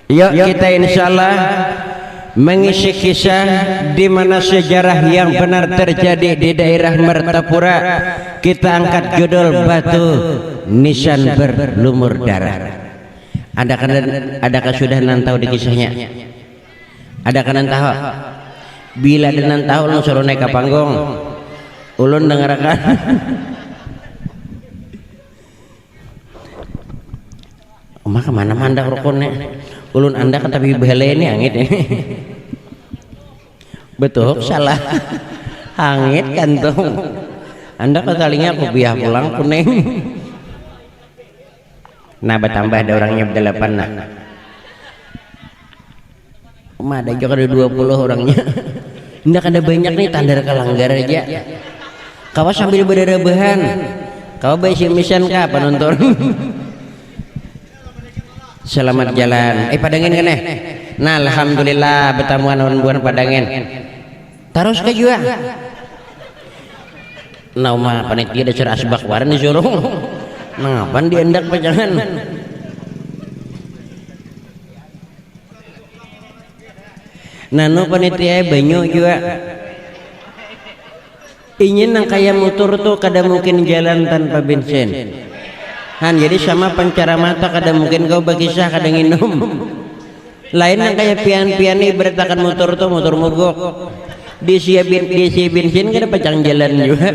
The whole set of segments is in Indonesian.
Yuk kita insyaallah mengisi kisah di mana sejarah yang benar terjadi di daerah Martapura. Kita angkat judul Batu Nisan Berlumur Darah. Adakah sudah nantau di kisahnya? Adakah nantau? Bila ada nantau ulun suruh naik ke panggung. Ulun dengarkan. Omah kemana mandak rukunnya? Ulun anda kan tapi bele ini angit ini. Betul salah. Angit kantung. Anda katalinya aku biah pulang kuning. Nah bertambah ada orangnya berdelapan nah. Omah ada juga ada 20 orangnya. Ndak ada banyak nih tandar kalanggar aja. Kau sambil berderebahan. Kau baik misan kah penonton? Selamat jalan. Padangin kan eh? Nah alhamdulillah bertamuan buan padangin. Terus ke juga. Nah umah panitia dasar asbak waran disuruh. Nah ngapain diendak pajangan? Nano panitia banyak juga. Ingin nang kayak motor tuh kada mungkin jalan tanpa bensin. Han jadi sama pancara mata kada mungkin kau berkisah kada nginum. Lain yang kayak pian-pian nih beritakan motor tuh motor mogok. Diisi bensin kada pacang jalan juga.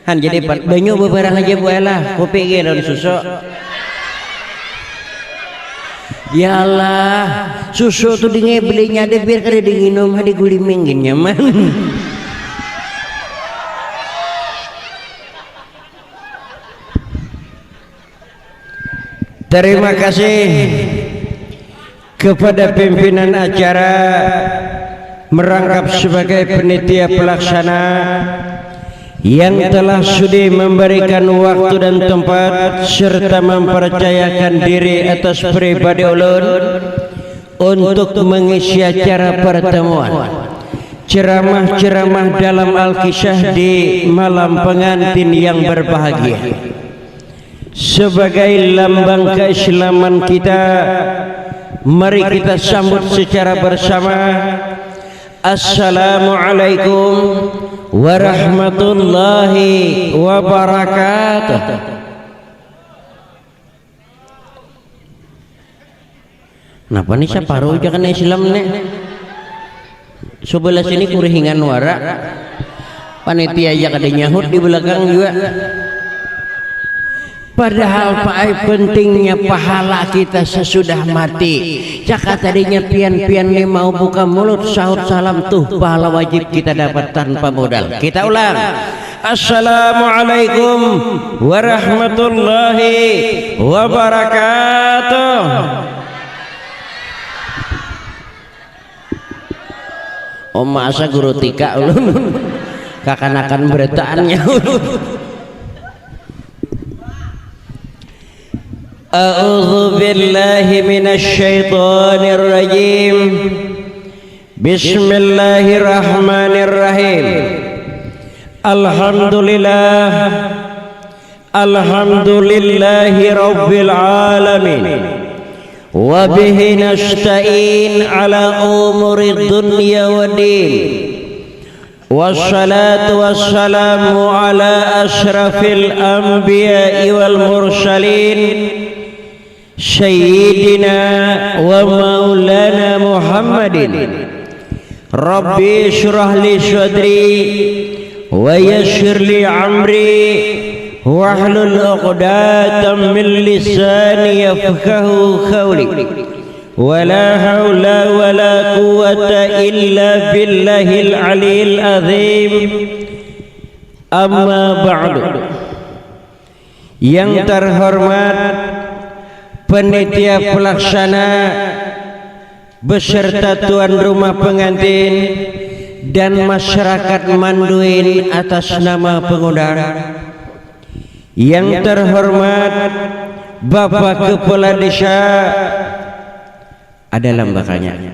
Han jadi banyak beberapa aja bualah kopi dan susu. Ya Allah, susu tuh dinge belinya ada biar kada dinginum hadi guli minggin nyaman. Terima kasih kepada pimpinan acara merangkap sebagai panitia pelaksana yang telah sudi memberikan waktu dan tempat serta mempercayakan diri atas pribadi ulun untuk mengisi acara pertemuan ceramah-ceramah dalam Al-Kisah di malam pengantin yang berbahagia. Sebagai lambang keislaman kita, mari kita sambut secara bersama. Assalamualaikum warahmatullahi wabarakatuh. Napa nih separuh jangan Islam nih? Sebelah sini kurihingan wara. Panitia aja kada nyahut di belakang juga. Padahal pak pentingnya pahala kita sesudah mati. Cakap tadinya pian-pian nih mau buka mulut sahut salam tuh pahala wajib kita dapat tanpa modal. Kita ulang. Assalamualaikum warahmatullahi wabarakatuh. Oma asa guru tika ulun kakanakan beritaannya ulun. A'udzu billahi minasy syaithanir rajim. Bismillahirrahmanirrahim. Alhamdulillahi rabbil alamin. Wa bihi nasta'in ala umuri dunya waddin. Wassalatu wassalamu ala asyrafil anbiya'i wal mursalin Sayyidina wa maulana Muhammadin. Rabbi syrah li sadri wa yassir li amri wahlul 'uqdatam min lisani yafqahu qawli. Wala haula wala quwwata illa billahil aliyil azim. Amma ba'du. Yang terhormat panitia pelaksana beserta tuan rumah pengantin dan masyarakat Manduin atas nama pengundang. Yang terhormat Bapak Kepala Desa, ada lambakannya.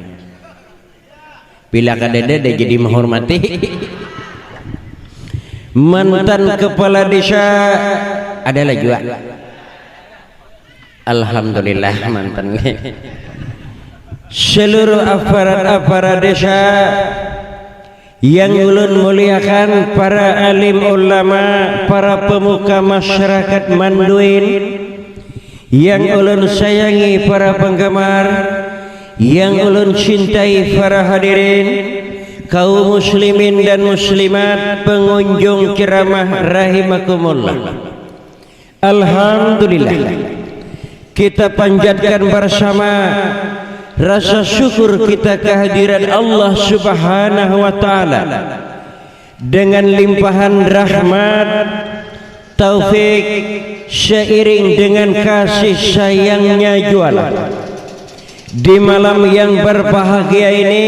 Bila kadede jadi menghormati. Mantan Kepala Desa adalah juga. Alhamdulillah mantan. seluruh aparat desa yang ulun muliakan, para alim ulama, para pemuka masyarakat Manduin yang ulun sayangi, para penggemar yang ulun cintai, para hadirin, kaum muslimin dan muslimat, pengunjung ceramah rahimakumullah. Alhamdulillah, kita panjatkan bersama rasa syukur kita kehadiran Allah Subhanahu wa taala dengan limpahan rahmat, taufik, seiring dengan kasih sayangnya jualan. Di malam yang berbahagia ini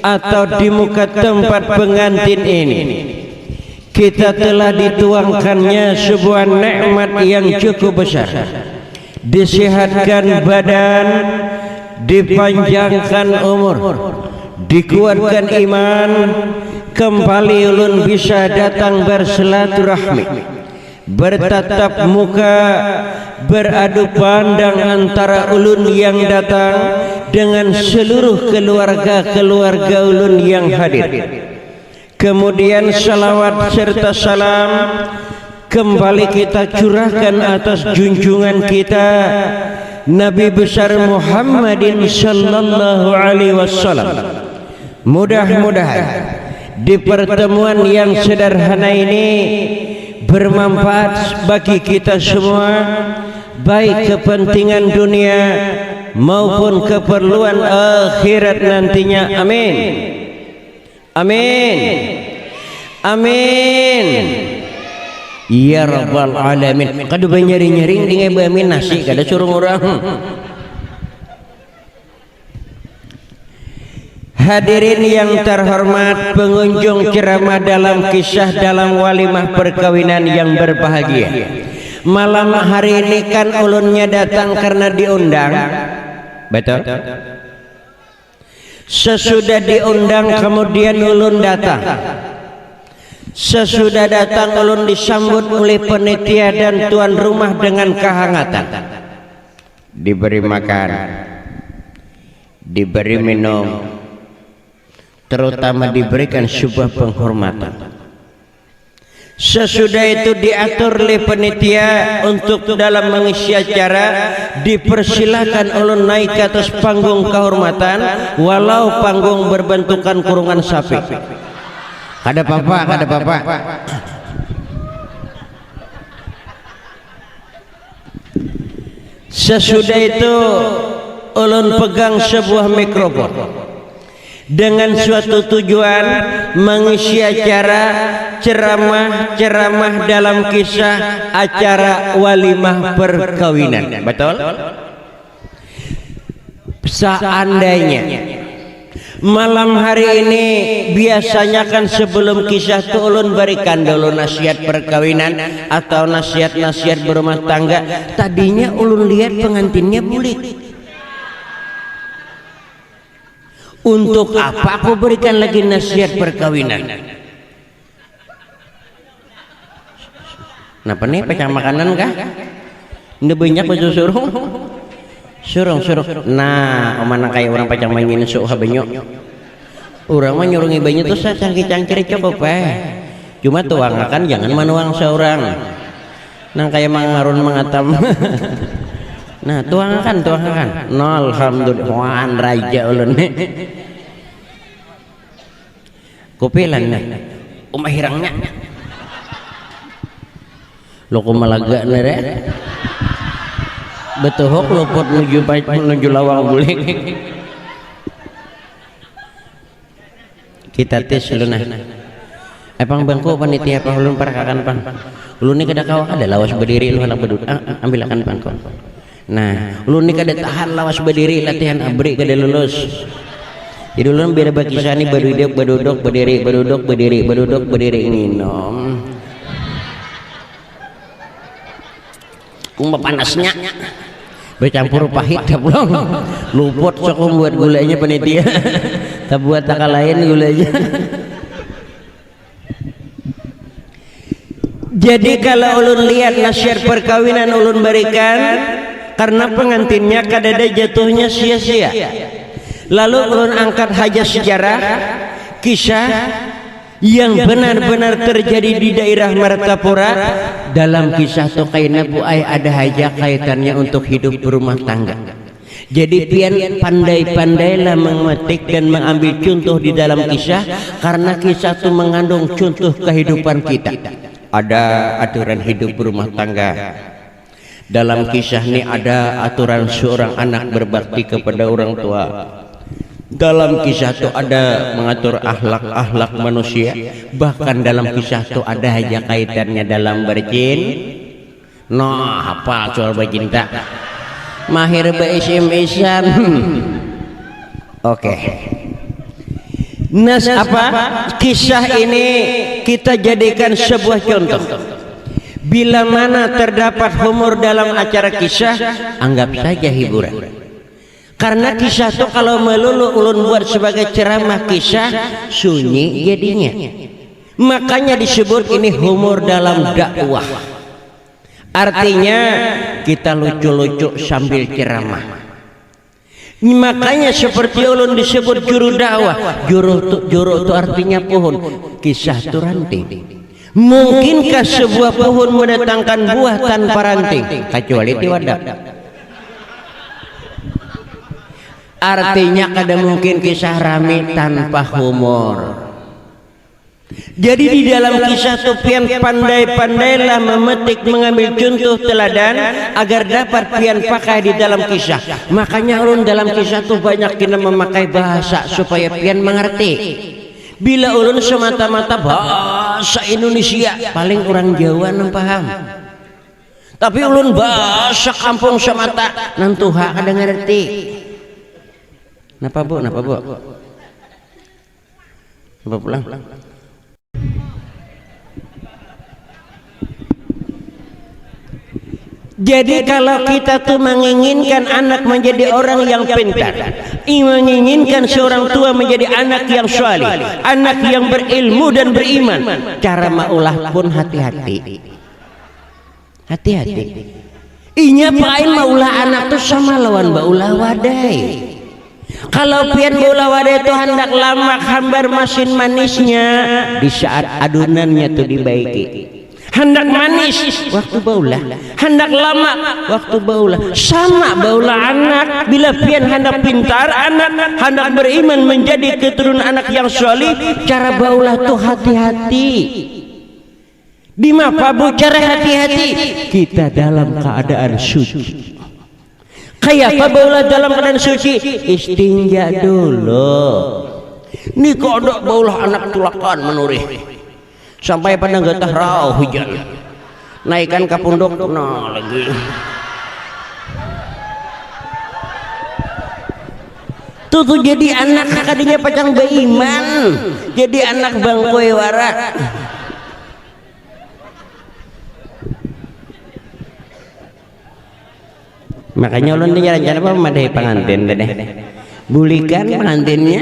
atau di muka tempat pengantin ini, kita telah dituangkannya sebuah nikmat yang cukup besar. Disehatkan badan, dipanjangkan umur, dikuatkan iman, kembali ulun bisa datang bersilaturahmi, bertatap muka, beradu pandang antara ulun yang datang dengan seluruh keluarga ulun yang hadir. Kemudian salawat serta salam kembali kita curahkan atas junjungan kita Nabi besar Muhammadin sallallahu alaihi wasallam. Mudah-mudahan di pertemuan yang sederhana ini bermanfaat bagi kita semua, baik kepentingan dunia maupun keperluan akhirat nantinya. Amin. Amin. Amin. Ya Rabbal Alamin. Kada nyari-nyaring dengan bamin nasi, kada suruh orang. Hadirin yang terhormat, pengunjung ceramah dalam kisah dalam walimah perkawinan yang berbahagia. Malam hari ini kan ulunnya datang karena diundang. Betul? Sesudah diundang kemudian ulun datang. Sesudah datang ulun disambut oleh panitia dan tuan rumah dengan kehangatan. Diberi makan, diberi minum, terutama diberikan sebuah penghormatan. Sesudah itu diatur oleh panitia untuk dalam mengisi acara, dipersilakan ulun naik ke atas panggung kehormatan, walau panggung berbentukan kurungan sapi. Kada apa-apa, kada apa-apa. Sesudah itu ulun pegang sebuah mikrofon dengan suatu tujuan mengisi acara ceramah dalam kisah acara walimah perkawinan. Betul? Seandainya malam hari ini biasanya kan sebelum kisah itu ulun berikan dulu nasihat perkawinan atau nasihat-nasihat berumah tangga. Tadinya ulun lihat pengantinnya bulik. Untuk apa aku berikan lagi nasihat perkawinan? Napa nih pecah makanan kah? Ini banyak baju surung. Nah, mana kayak orang pacang mainin suha banyak. Orang mah nyurungi banyak tuh cangkir cukup Cuma tuangakan jangan manuang seorang. Nang kayak mangarun mengatam. Nah, tuangakan. No, alhamdulillah raja ulun. Kupilan nih. Hirangnya. Lo kumalaga nere. Betuhok luput menuju lawang bulik. Kita tes ulun Epang bangku panitia apa ulun parakakan pan. Ulun ni kada kau ada lawas berdiri lu hendak berduduk. Ambil akan pangko. Nah, ulun ni kada tahan lawas berdiri latihan abri kada lulus. Jadi ulun beda bagi sani berduduk berdiri nginom. Kumba panasnya bercampur pahit dah pulang. Luput sok membuat gulanya panitia. Tak buat tak lain gulanya. Jadi kalau ulun lihat nasihat perkawinan ulun berikan, karena pengantinnya kadada jatuhnya sia-sia. Lalu ulun angkat haja sejarah kisah yang benar-benar terjadi di daerah Martapura. Dalam kisah Tokaina Bu Ai ada haja kaitannya untuk hidup berumah tangga. Jadi pian pandai-pandailah memetik dan mengambil contoh di dalam kisah, karena kisah itu mengandung contoh kehidupan kita. Ada aturan hidup berumah tangga. Dalam kisah ini ada aturan seorang anak berbakti kepada orang tua. Dalam kisah itu ada mengatur akhlak manusia. Bahkan dalam kisah itu ada aja kaitannya dalam bercinta. Apa soal bercinta? Mahir be-SMS-an. Oke. Nas apa? Kisah ini kita jadikan sebuah contoh. Bila mana terdapat humor dalam acara kisah, anggap saja hiburan. Karena kisah itu kalau melulu ulun buat sebagai ceramah kisah, sunyi jadinya. Makanya disebut ini humor dalam dakwah. Artinya kita lucu-lucu sambil ceramah. Makanya seperti ulun disebut juru dakwah. Juru itu artinya pohon, kisah itu ranting. Mungkinkah sebuah pohon mendatangkan buah tanpa ranting? Kecuali di wadah. Artinya kada mungkin kisah rami tanpa humor. Jadi di dalam kisah itu pian pandai-pandailah memetik mengambil contoh teladan agar dapat pian pakai di dalam kisah. Makanya ulun dalam kisah itu banyak kena memakai bahasa supaya pian mengerti. Bila ulun semata-mata bahasa Indonesia, paling orang Jawa nang paham. Tapi ulun bahasa kampung semata, nang tuha kada ngerti. Napa bu? Coba pulang. Jadi kalau kita tuh menginginkan anak menjadi orang yang pintar, menginginkan seorang tua menjadi anak yang saleh, anak yang berilmu dan beriman, cara maulah pun hati-hati. Hati-hati. Inya pain maulah anak tuh sama lawan baulah wadai. Kalau pian bola wadah itu hendak lama hambar mesin manisnya, di saat adunannya itu dibaiki. Hendak manis waktu baula, hendak lama waktu baula. Sama baula anak. Bila pian hendak pintar anak, hendak beriman menjadi keturunan anak yang solih, cara baula tuh hati-hati. Di mana bu cara hati-hati? Kita dalam keadaan suci. Kayak apa baula dalam keadaan suci? Istinja dulu. Ini kodok baula anak tulakan menurih. Sampai pada getah rau hujan. Naikkan ke punduk, nah lagi. Tuh jadi anak kadinya pacang beiman. Jadi anak bangkoi warak. Makanya ulun ini jalan-jalan apa madai pengantin deh. Bulikan pengantinnya.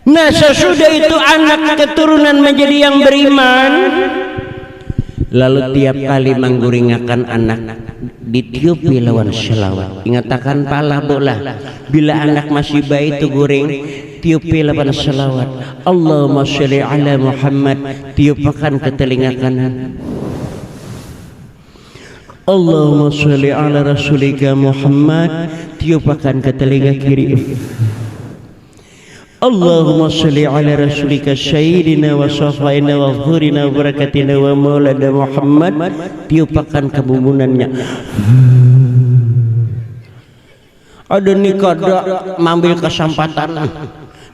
Nah sesudah itu anak keturunan menjadi yang beriman, lalu tiap kali mengguringakan anak ditiupi lawan selawat. Ingatakan pala bola. Bila anak masih bayi itu guring, tiupi lawan selawat. Allahumma sholli ala Muhammad, tiupakan ke telinga kanan. Allahumma sholli ala rasulika Muhammad, tiupakan ke telinga kiri. Allahumma sholli ala rasulika sayyidina wa safaina wa dhurina wa barakatina wa maulana Muhammad, tiupakan ke bumbunannya. Ada nih kada mengambil kesempatan.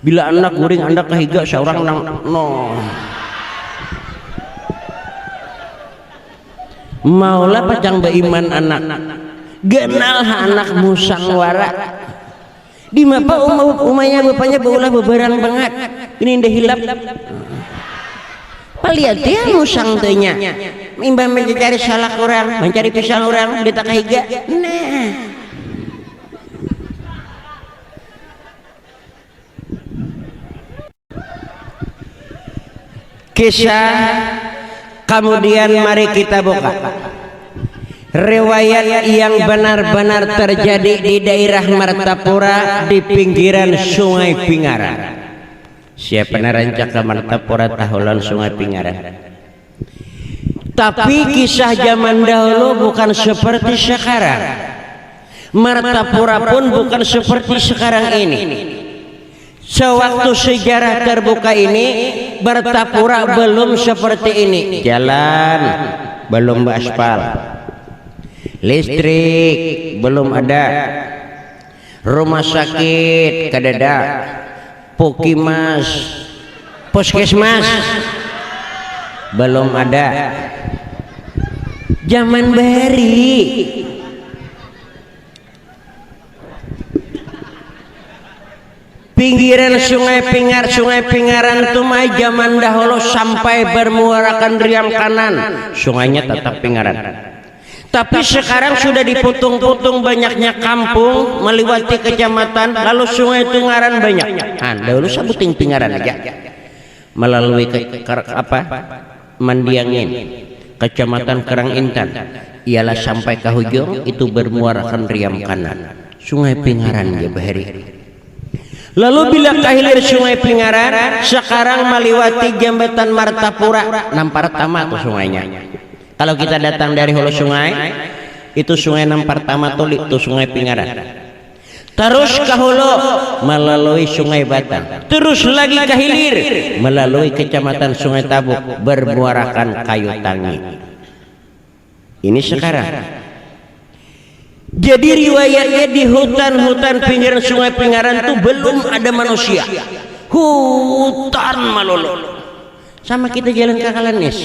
Bila anak guring anak kehiga seorang nang no. Maulah pacang beiman anak. Genal anak musang warak. Di mapa umanya bapaknya baulah beberang banget. Ini dah hilap. Palihat dia musang tanya. Imbang mencari salak orang, mencari pisang orang, dia tak kehiga. Nah. Kisah kemudian mari kita buka. riwayat yang benar-benar terjadi di daerah Martapura di pinggiran Sungai Pingaran. Siapa narancak ke Martapura tahulan Sungai Pingaran. Tapi kisah zaman dahulu bukan seperti sekarang. Martapura pun bukan seperti sekarang ini. Sewaktu sejarah terbuka ini, Martapura belum seperti ini. Jalan belum beraspal, listrik belum ada, rumah sakit kadada, pukimas, puskesmas belum ada. Zaman beri pinggiran Sungai Pingaran itu mah zaman dahulu sampai bermuarakan riam kanan, sungainya tetap Pingaran. Tapi sekarang sudah diputung-putung banyaknya kampung melewati kecamatan, lalu sungai itu ngaran banyak. Dahulu sebuting Pingaran aja melalui Mandiangin, kecamatan Kerang Intan, ialah sampai ke hujung itu bermuarakan riam kanan, Sungai Pingaran ya bahari. Lalu bila kahilir Sungai Pingaran, sekarang melewati jembatan Martapura, nampar pertama tuh sungainya. Kalau kita datang dari hulu sungai, itu sungai nampar pertama tuh itu Sungai Pingaran. Terus ke hulu melalui Sungai Batang, terus lagi ke hilir melalui kecamatan Sungai Tabuk bermuarakan Kayu Tangi. Ini sekarang. Jadi riwayatnya di hutan-hutan pinggiran Sungai Pingaran itu belum ada manusia. Hutan malolo. Sama kita jalan ke Kalanis.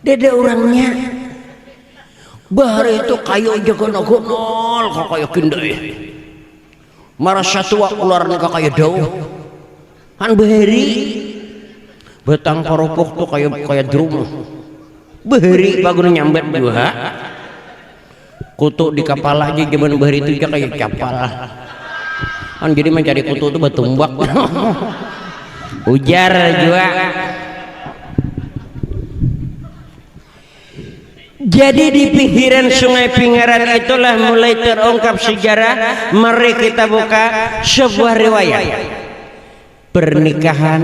Dede orangnya. Bahar itu kayu jagono-gonol kok kayak kindai. Marasa tua ularnya kok kayak daun. Han bahari. Betang paropok tuh kayak drum. Bahari bagus nyambet juga. Kutu di kapal aja zaman bahari itu aja kayak kapal kan, jadi mencari kutu itu batumbak. Ujar juga. Jadi di pinggiran Sungai Pingaran itulah mulai terungkap sejarah. Mari kita buka sebuah riwayat pernikahan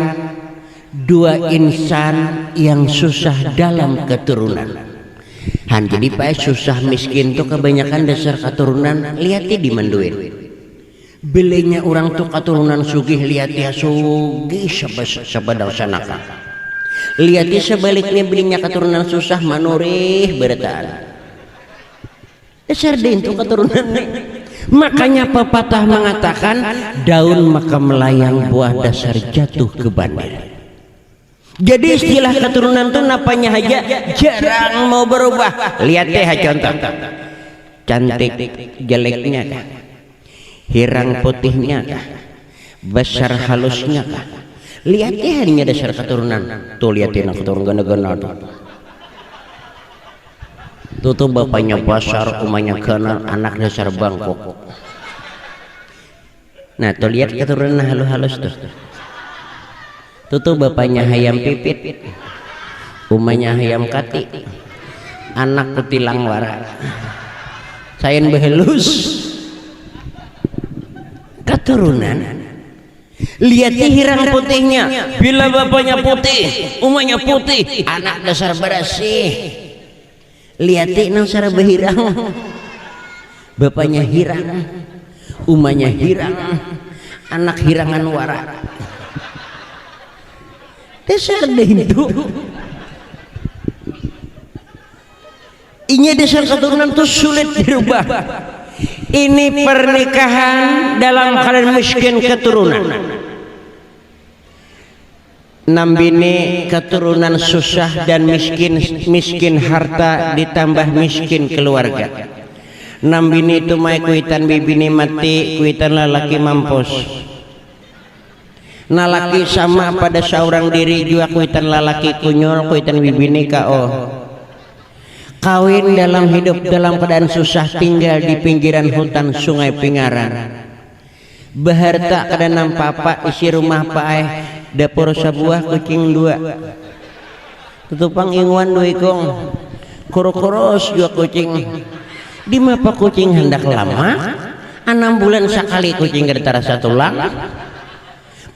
dua insan yang susah dalam keturunan. Jadi pak susah miskin tuh kebanyakan dasar keturunan. Lihatnya di Manduin belinya orang tuh keturunan sugih, lihatnya sugih sabadau sanaka. Lihatnya sebaliknya belinya keturunan susah manurih berataan dasar din tuh keturunan. Makanya pepatah mengatakan daun maka melayang, buah dasar jatuh ke bandar. Jadi istilah keturunan itu napanya aja jarang mau berubah. Lihat deh contoh, cantik jeleknya kah, hirang putihnya kah, besar halusnya kah. Lihat deh hanya dasar keturunan. Tuh lihatin keturunan gana-gana tuh bapaknya besar, umanya gana, anak dasar bangkok. Nah tuh lihat keturunan halus-halus tuh bapaknya hayam pipit, umanya hayam kati, anak kutilang wara, sayan behelus. Keturunan. Lihat hirang putihnya, bila bapaknya putih, umanya putih, anak dasar bersih. Lihat nang sara behirang, bapaknya hirang, umanya hirang, anak hirangan wara. Dasar itu ini dasar keturunan itu sulit dirubah. Ini pernikahan dalam keadaan miskin keturunan, nambini keturunan susah dan miskin harta ditambah miskin keluarga. Nambini itu mai kuitan bibini mati, kuitan lalaki mampus. Nalaki sama pada seorang diri juga, kuitan lalaki kunyol, kuitan bibini kao. Kawin dalam hidup dalam keadaan susah, tinggal di pinggiran hutan Sungai Pingaran. Beharta kada nampapa isi rumah pae, dapur sebuah kucing dua. Tutupang ingwan dua ikong. Kuros juga kucing. Di mapa kucing hendak lama 6 bulan sekali kucing gertara satu lang.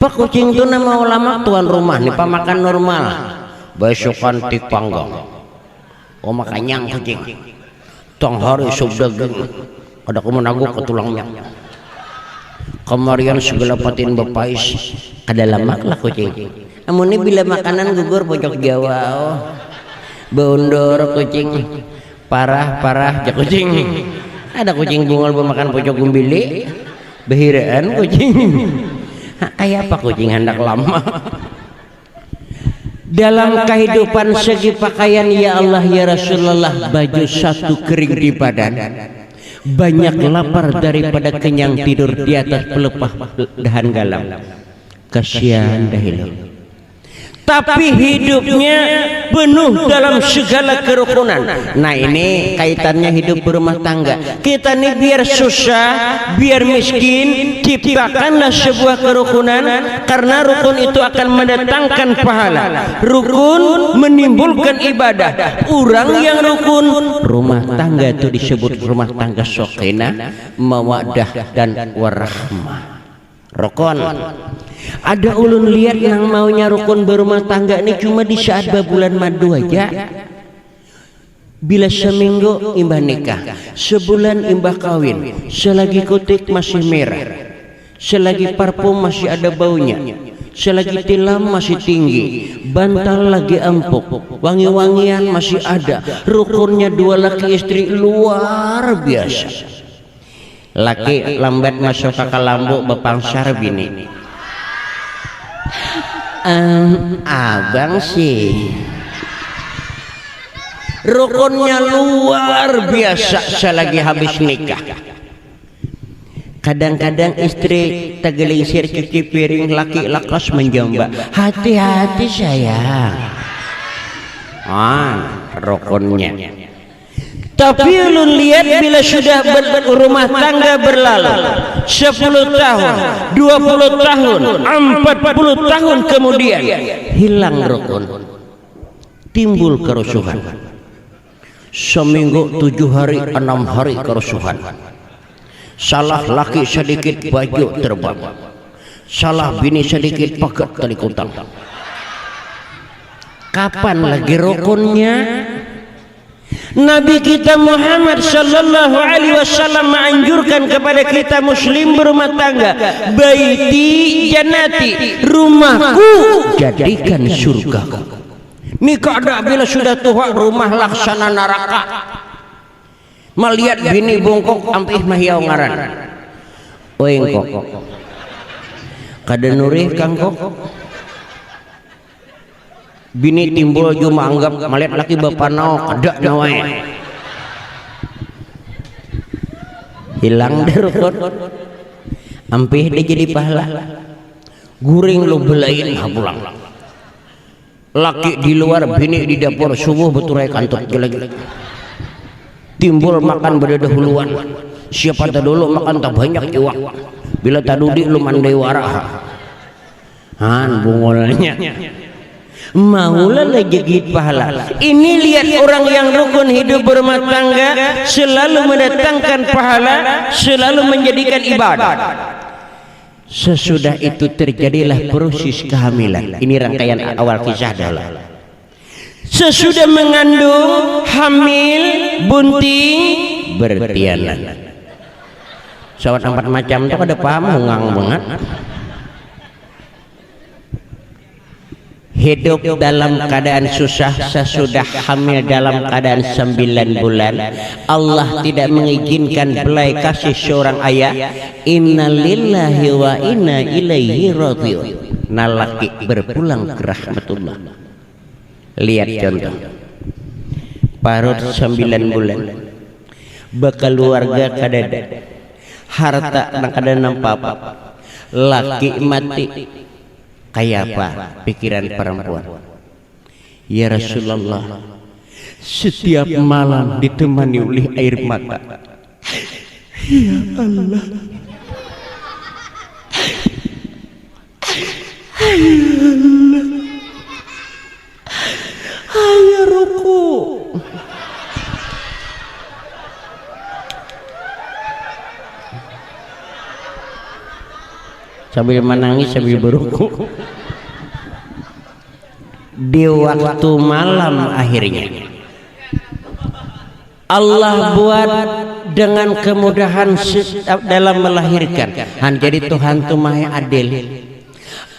Pak kucing itu nama ulama tuan rumah nih pamakan normal. Besokan tik panggang. Oh makanyang kucing. Tong hari sup daging. Ada kumenagu ke tulangnya. Kemarian segala patin bapais. Ada lemak lah kucing. Namun ini bila makanan gugur pojok Jawa. Oh. Beundur kucing. Parah ya kucing. Ada kucing bungol bermakan pojok gumbili. Behiraan kucing. Kayak apa kucing hendak lama. Dalam kehidupan segi pakaian ya Allah ya Rasulullah, baju satu kering di badan, banyak lapar daripada kenyang tidur di atas pelepah dahan galam. Kasihan dahulu. Tapi hidupnya penuh dalam segala kerukunan. Nah ini kaitannya hidup berumah tangga. Kita nih biar susah, biar miskin, ciptakanlah sebuah kerukunan. Karena rukun itu akan mendatangkan pahala. Rukun menimbulkan ibadah. Orang yang rukun, rumah tangga itu disebut rumah tangga sokinah, mawaddah dan warahmah. Rukun. Ada ulun lihat yang maunya rukun berumah tangga ini cuma di saat bulan madu aja. Bila seminggu imbah nikah, sebulan imbah kawin, selagi kutik masih merah, selagi parfum masih ada baunya, selagi tilam masih tinggi, bantal lagi empuk, wangi-wangian masih ada, rukunnya 2 laki istri luar biasa. Laki lambat masuk ke kalambu bepangsar bini. Abang sih rukunnya luar biasa selagi habis nikah. Kadang-kadang istri tegelingsir cuci piring, laki lakas menjamba. Hati-hati sayang. Rukunnya. Tapi lu lihat bila sudah berumah tangga berlalu 10 tahun, 20 tahun, 40 tahun kemudian hilang rukun, timbul kerusuhan. Seminggu 7 hari 6 hari kerusuhan. Salah laki sedikit baju terbang, salah bini sedikit paket tali kutang. Kapan lagi rukunnya? Nabi kita Muhammad sallallahu alaihi wasallam menganjurkan kepada kita muslim berumah tangga, baiti jannati, rumahku jadikan surgaku. Nikah ada bila sudah tua rumah laksana neraka. Melihat bini bongkok ampih mahiau ngaran. Oengkok. Kada nurih kangkok. Bini timbul cuma anggap melihat laki bapak nao kada nawai. Hilang dari rukun. Ampih dia jadi pahala. Guring lu belain pulang. Laki di luar, bini di dapur, subuh beturai kantor lagi. Timbul makan berdahuluan. Siapa tak dulu makan tak banyak iwak. Bila tak dudi lu mandai warah. Bungolnya. Maulah lagi pahala. Ini lihat orang yang rukun hidup berumah tangga selalu mendatangkan pahala, selalu menjadikan ibadah. Sesudah itu terjadilah proses kehamilan. Ini rangkaian awal kisah adalah sesudah mengandung, hamil, bunting, bertianan. Sawat 4 macam itu ada paham ngang banget. Hidup dalam keadaan susah sesudah hamil dalam keadaan 9 bulan. Allah tidak mengizinkan belai kasih seorang ayah. Innalillahi wa inna ilaihi raji'un. Nalaki berpulang ke rahmatullah. Lihat contoh. Parut 9 bulan. Bekeluarga kadada. Harta nak kada nampak apa. Laki mati. Kayak apa pikiran perempuan? Ya Rasulullah, setiap malam ditemani oleh air mata. Ya Allah, ya Allah, ayo ruku. sambil menangis sambil berukuk di waktu malam. Akhirnya Allah buat dengan kemudahan dalam melahirkan. Jadi Tuhan itu maha adil,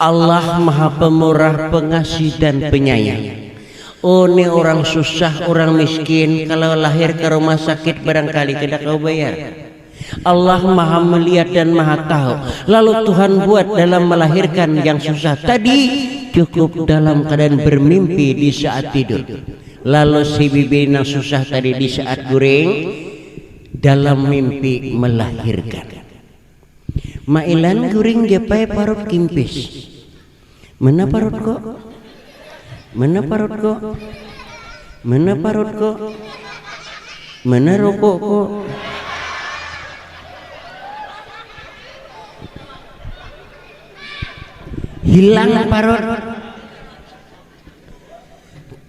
Allah maha pemurah, pengasih dan penyayang. Oh, ini orang susah, orang miskin, kalau lahir ke rumah sakit barangkali tidak kau bayar. Allah maha melihat dan maha tahu. Lalu Tuhan buat dalam melahirkan yang susah tadi cukup dalam keadaan bermimpi di saat tidur. Lalu si bibi yang susah tadi di saat guring dalam mimpi melahirkan. Mailan guring jepai parut kimpis. Mana parut kok? Mana parut kok? Mana parut kok? Mana rokok kok? Hilang parut.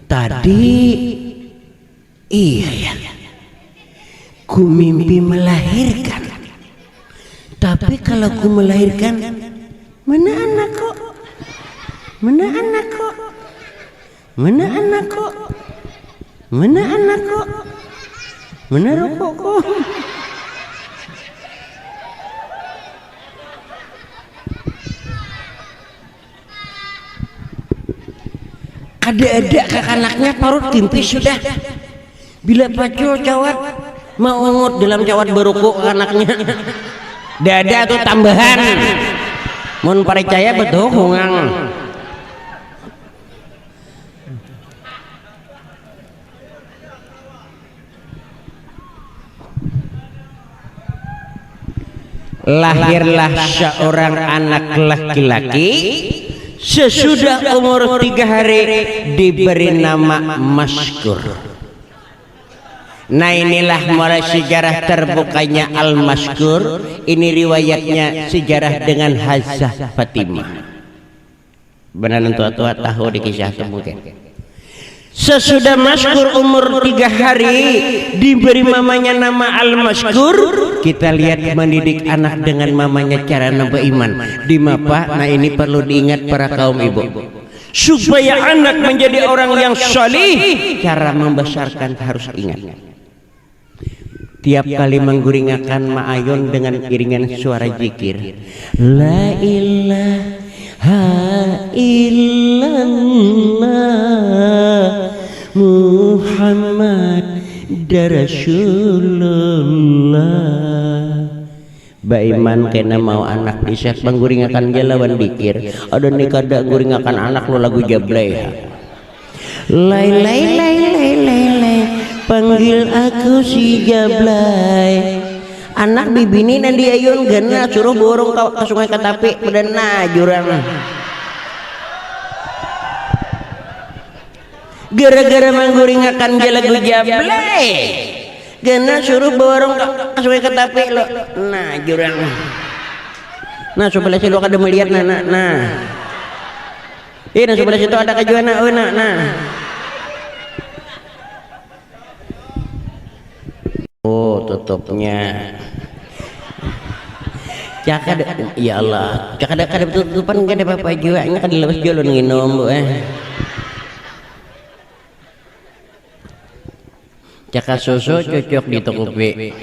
Tadi iya ku mimpi melahirkan, tapi kalau ku melahirkan mana anakku, mana anakku, mana anakku, mana anakku, mana rokokku. Ada anaknya parut kimpis sudah. Bila pacu cawat mau ungut dalam cawat berukuk anaknya. Dada tuh tambahan. Mun percaya betul hungang. Lahirlah seorang anak laki-laki. Sesudah umur 3 hari diberi nama Maskur. Nah, inilah mulai sejarah terbukanya Al-Maskur. Ini riwayatnya sejarah dengan Hazah Fatimah. Benar tua-tua tahu di kisah itu mungkin. Sesudah Maskur umur 3 hari diberi mamanya nama Al-Maskur. Kita lihat mendidik anak dengan mamanya cara nambah iman di mapa. Nah, ini perlu diingat para kaum ibu, supaya anak menjadi orang yang salih. Cara membesarkan harus ingat. Tiap kali mengguringakan ma'ayun dengan iringan suara zikir, la ilaha illallah Muhammad Rasulullah. Baiman kena mau anak isyak mengguringakan jalawan dikir. Ada nih kada guringakan anak lo lagu jablay. Lay lay lay lay lay lay, panggil aku si jablay. Anak bibini nanti ayun gana suruh borong ke sungai Katapi pedana jurang. Gara-gara mengguringakan lagu jablay, gana suruh borong ke sungai Katapi lo. Nah jurang. Nah sebelah situ ada melihat nah. Ini sebelah situ ada kajuan nah. Oh tutupnya. Cakap ya Allah. Cakap ada tutupan enggak ada apa-apa juga. Ini kan dilepas jualan nginum bu Cakap susu cocok di Tokopedia.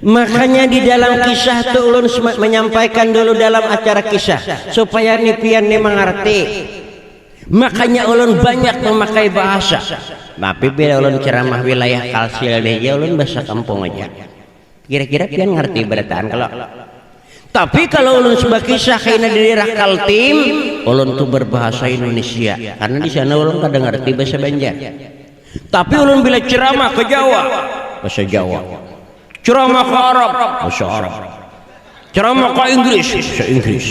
Makanya di dalam kisah itu ulun menyampaikan dulu dalam acara kisah supaya nipian nih mengerti. Makanya ulun banyak memakai bahasa. Tapi bila ulun ceramah wilayah Kalsil deh, ya ulun bahasa kampung aja. Kira-kira pian ngerti berataan kalau. Tapi kalau ulun sebagai kisah kena di daerah Kaltim, ulun tuh berbahasa Indonesia karena di sana ulun kadang ngerti bahasa Banjar. Tapi ulun bila ceramah ke Jawa, bahasa Jawa. Ceramah ke Arab, bahasa Arab. Ceramah ke Inggris, bahasa Inggris.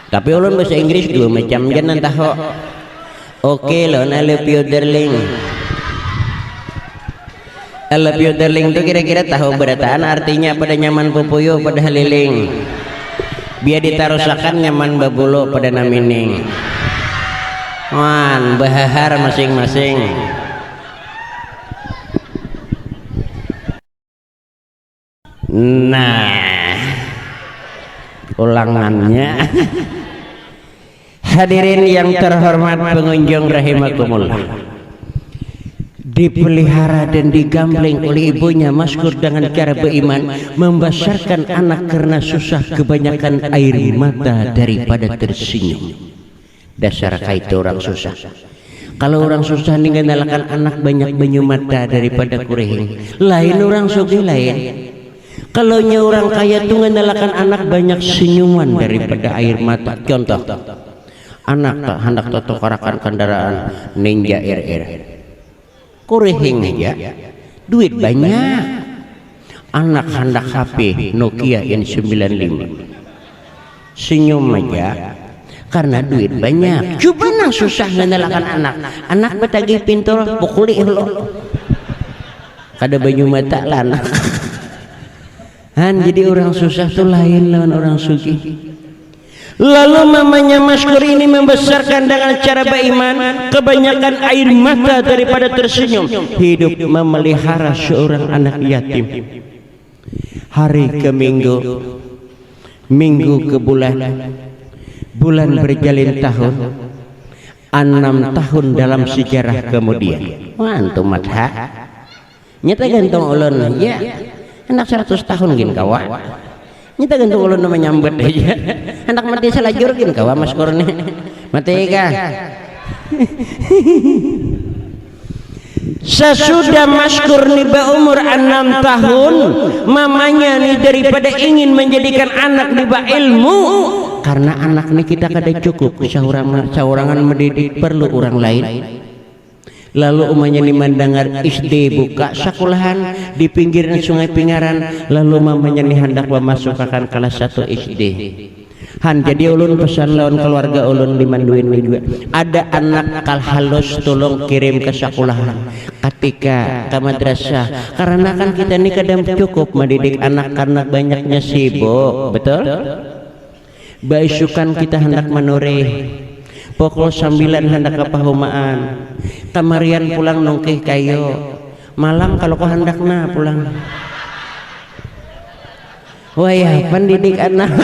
Tapi ulun bahasa Inggris dua macam jangan tahu. Oke lo, I love you darling. I love you darling itu kira-kira tahu berataan artinya pada nyaman pupuyo pada haliling. Biar ditarusakan nyaman babulu pada namining. Wan bahar masing-masing. Nah, ulangannya. Hadirin yang terhormat pengunjung rahimakumullah, dipelihara dan digambling oleh ibunya Maskur dengan cara beriman, membesarkan anak karena susah kebanyakan air mata daripada tersenyum. Dasar kaitu orang susah. Kalau orang susah ninggalkan anak banyak banyu mata daripada kurehing. Lain orang sugih lain. Kalau orang kaya tuh ngendalakan anak banyak senyuman daripada air mata. Contoh, anak tak hendak totokarakan kendaraan Ninja RR. Kurehing aja, duit banyak. Anak hendak HP Nokia N95. Senyum aja. Karena duit banyak. Coba nang susah ngendalakan anak betagi pintul pukuli lo kada banyu mata lah anak. Jadi orang susah tuh lain lawan orang sugih. Lalu mamanya Maskur ini membesarkan dengan cara beriman, kebanyakan air mata daripada tersenyum. Hidup memelihara seorang anak yatim. Hari ke minggu, minggu ke bulan, bulan berjalin tahun, 6 tahun dalam sejarah kemudian. Wah, antum matha. Nyata gantung ulun, ya. Anak 100 tahun gin kawa. Nyata gantung ulun nama nyambet aja. Anak mati selajur gin kawa Maskur nih. Mati kah? Sesudah Maskur nih berumur 6 tahun, mamanya nih daripada ingin menjadikan anak nih ilmu, karena anak nih kita kada cukup saurangan mendidik, perlu orang lain. Lalu umanya nih mendengar SD buka sekolahan di pinggiran sungai Pingaran, lalu mamanya nih hendak memasukkan kelas 1 SD. Jadi ulun pesan lawan keluarga ulun dimanduin juga. Ada anak kal halus tolong kirim ke sekolahan, ketika ke madrasah, karena kan kita nih kadang cukup mendidik anak karena banyaknya sibuk, betul? Baisukan kita hendak menore, pukul 9 hendak kepahumaan, kamarian pulang nongkeh kayo, malam kalau kau hendak pulang. Wah ya, pendidik anak.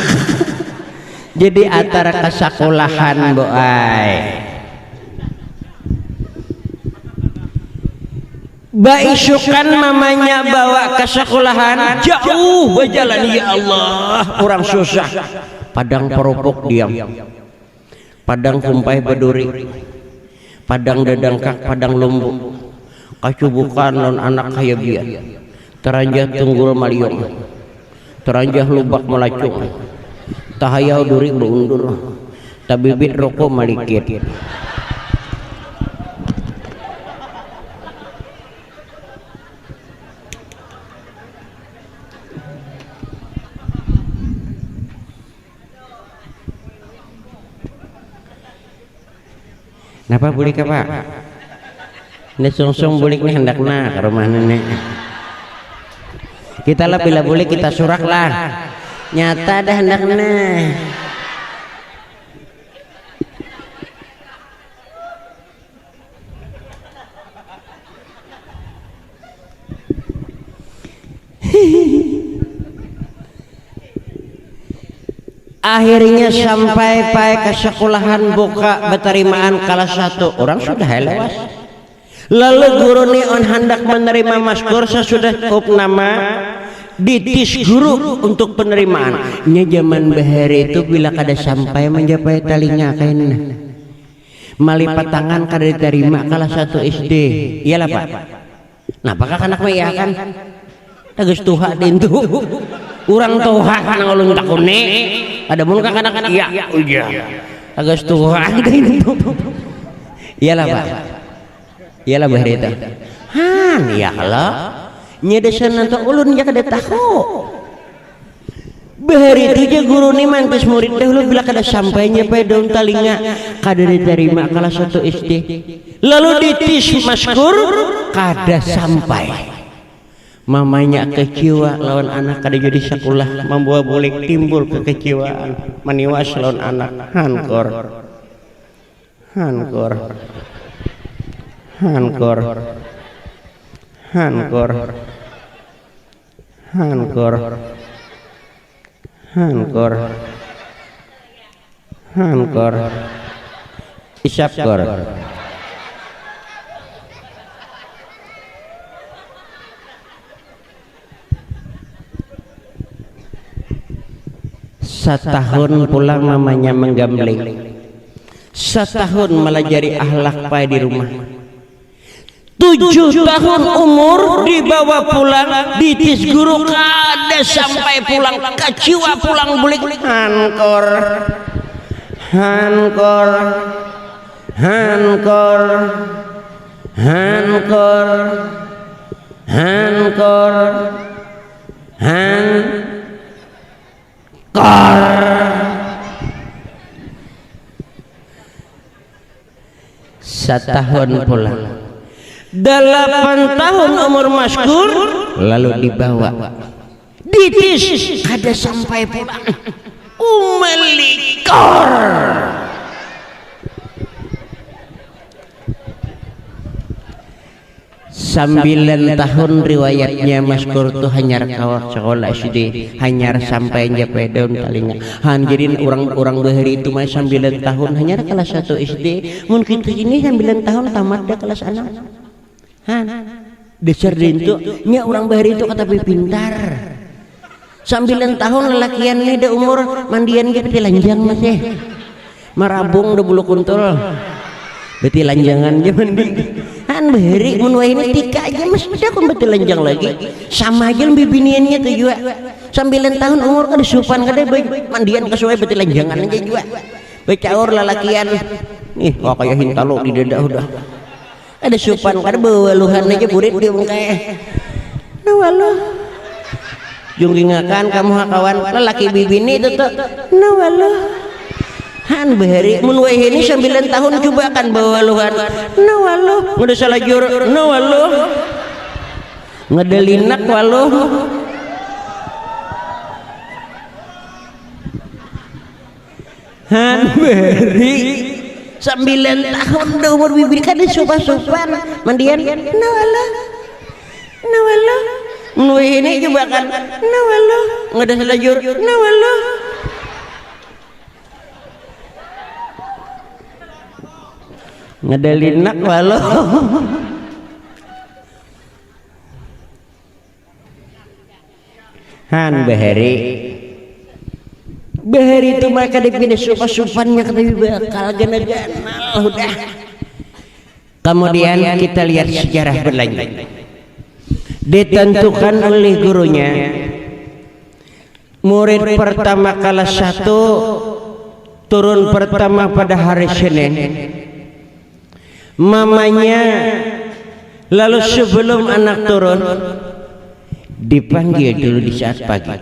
Jadi antara kesekolahan boy, baisukan mamanya bawa ke sekolahan jauh berjalan, ya Allah kurang susah. Padang perupuk diam, padang kumpai beduri, padang dadangkak, padang lumbu, kacubukan non anak kaya biar, teranjah tunggul maliung, teranjah lubak melacung, tahayau duri berundur, tabibit rokok malikit. Napa bulik apa? Ini sungsung bulik nih hendak ke rumah nenek. Kita lah bila bulik kita surak lah. Nyata dah hendak Akhirnya sampai ke sekolahan buka berterimaan kelas 1, orang sudah lewas. Lalu guru neon hendak menerima Maskur sesudah kup nama ditis guru untuk penerimaan. Zaman bahari itu bila kada sampai mencapai talinya kayaknya malipat tangan kada diterima kelas 1 SD. Iyalah Pak. Nah apakah anak maya kan tagus tuha dintu urang tuha nang ulun takune ada mun kanak-kanak iya tagus tuha dintu. Iyalah Pak. Iyalah bahari itu. Ya kalau nyedesan nanti ulun ya kada tahu. Bahari itu aja guru nih mantas murid dahulu bila kada sampainya pada daun talinga kada diterima kelas 1 SD. Lalu ditis Maskur kada sampai. Mamanya kecewa lawan anak kada jadi sekolah, membawa boleh timbul kekecewaan, meniwas lawan anak. Hankor hankor hankor hankor isapkor setahun pulang mamanya menggambling, setahun melajari akhlak baik di rumah, 7 tahun umur dibawa pulang ditis guru kada sampai pulang kaciwa pulang bulik hankor hankor hankor hankor hankor setahun pulang, 8 tahun umur maskur lalu dibawa ditis ada sampai pulang umelikor. 9 tahun riwayatnya maskur tuh hanyar kawak sekolah SD, hanyar sampai njapai daun talinga han jadi orang-orang bahari itu mah 9 tahun hanyar kelas 1 SD, mungkin ini 9 tahun tamat dah kelas 6 han dasar itu nya orang bahari itu kata pintar. 9 tahun lelakian nih dah umur mandian gitu lanjang masih marabung udah bulu kuntul berarti lanjangan aja mandi han bahari mun wae ini tika aja mas udah kun betul lanjang lagi sama aja lebih biniannya tuh juga 9 tahun umur kada supan kada mandian kesuai betul lanjangan aja juga becaur lelakian nih wah kayak hintalo di dada udah ada supan kada bawaluhan aja burit dia mengkae nah waluh junggingakan kamu kawan lelaki bibini itu tuh nah waluh han bahari mun wae ini 9 tahun coba kan bawaluhan nah waluh udah salah jur nah waluh ngedelinak waluh han bahari 9 tahun udah umur bibir kan sopan-sopan mandian nah waluh nah waluh mun wae ini coba kan nah waluh udah salah jur nah waluh ngedelinak walau han bahari itu mereka dipindah supan-supannya tapi bakal gana-ganal udah. Kemudian kita lihat sejarah berlanjut ditentukan oleh gurunya murid pertama kelas 1 turun pertama pada hari Senin mamanya, lalu sebelum anak turun dipanggil dulu di saat pagi.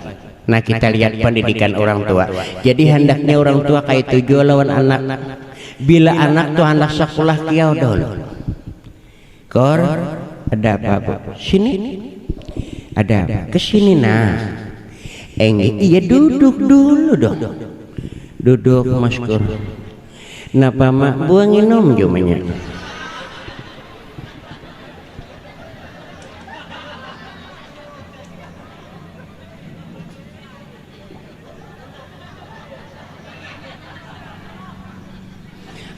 Nah kita lihat pendidikan orang tua. Jadi hendaknya orang tua kayak tujuh lawan anak. Bila anak tuh hendak sekolah kiau dulu. Kor ada apa bu? Sini ada apa? Kesini nah. Iya duduk dulu dong. Duduk maskur. Napa mak buangin om jumanya.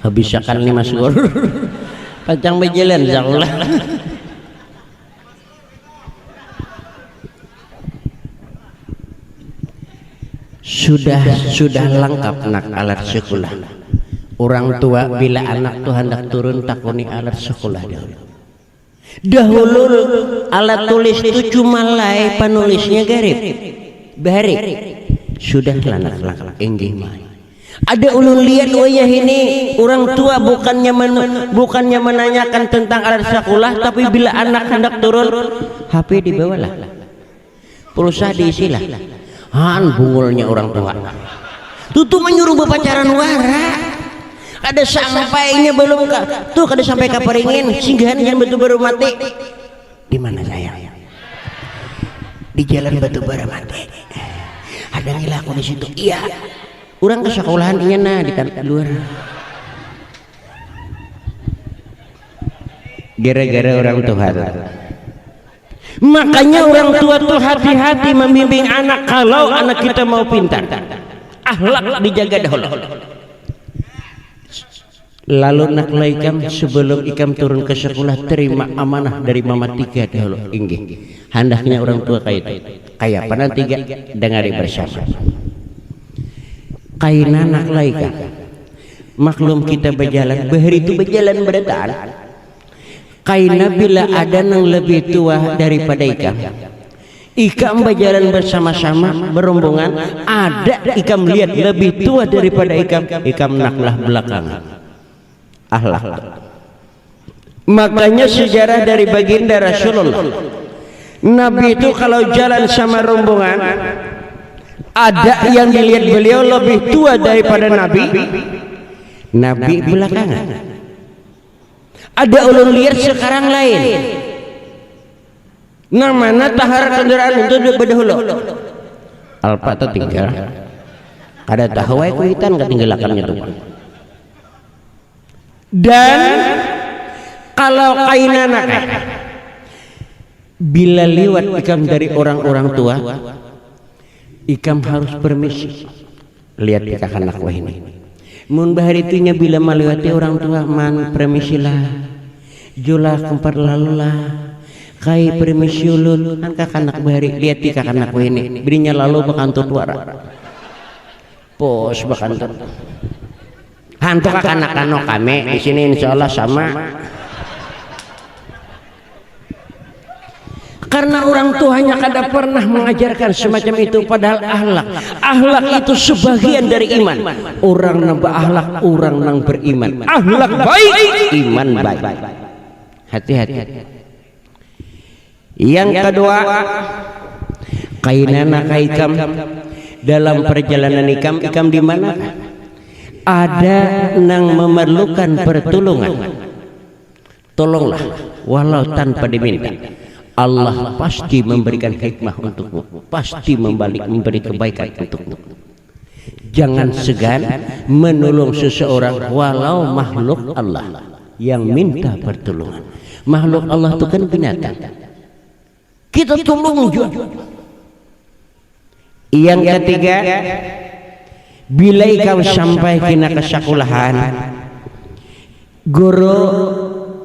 Habis akan nih maskur pacang berjalan insyaallah. Sudah lengkap nak alat sekolah. Orang tua bila anak tuh hendak turun takuni alat sekolah dahulu alat tulis itu cuma lay penulisnya garip barik sudah lanak enggih mah. Ada ulun lihat wayah ini orang tua bukannya menanyakan tentang alat sekolah, tapi bila anak hendak turun HP dibawalah, pulsa diisilah. Han bungulnya orang tua. Tutu menyuruh berpacaran wara. Ada sampainya belum tuh kada sampai kaparingin singgahan jangan batu baru mati. Di mana sayang? Di jalan batu bara mati. Ada ngilah aku di situ. Iya. Orang ke sekolahan ini nah di luar. Gara-gara orang Tuhan. Makanya orang tua tuh hati-hati membimbing anak. Kalau anak kita mau pintar, akhlak dijaga dahulu. Lalu nak laikam sebelum ikam turun ke sekolah, terima amanah dari mama tiga dahulu. Inggih, hendaknya orang tua kayak pada tiga dengari bersama. Kaina nak laikam, maklum kita berjalan, bahari itu berjalan berdaan. Kaina bila ada yang lebih tua daripada ikam, ikam berjalan bersama-sama berombongan, ada ikam lihat lebih tua daripada ikam naklah belakangan. Akhlak. Makanya sejarah dari baginda Rasulullah, Nabi itu kalau jalan sama rombongan, ada yang dilihat beliau lebih tua daripada Nabi belakangan. Ada ulun lihat sekarang lain, namanya tahar kendaraan itu berdahulu alpa atau tinggal ada tahawai kuitan ketinggalakannya tuh. Dan kalau kainana bila lewat ikam dari orang-orang tua, ikam harus permisi. Lihat ikak anak wah ini. Mun bahari itunya bila melewati orang tua, man permisilah. Jula kempar lalulah. Kai permisi ulun kan kakak anak bahari. Lihat ikak anak wah ini. Berinya lalu bakantut wara. Pos bakantut. Hantu anak-anak kami di sini insya Allah sama. Karena orang tuanya kada pernah mengajarkan semacam itu, padahal akhlak itu sebagian dari iman. Orang nambah akhlak, orang nang beriman. Akhlak baik, iman baik. Hati-hati. Yang kedua, kainana kaikam dalam perjalanan ikam di mana? Ada yang memerlukan pertolongan, tolonglah walau tanpa diminta. Allah pasti memberikan hikmah untukmu, pasti memberi kebaikan untukmu. Jangan segan menolong seseorang walau makhluk Allah yang minta pertolongan. Makhluk Allah itu kan binatang, kita tolong juga. Yang ketiga, bila kau sampai kena ke sekolahan, guru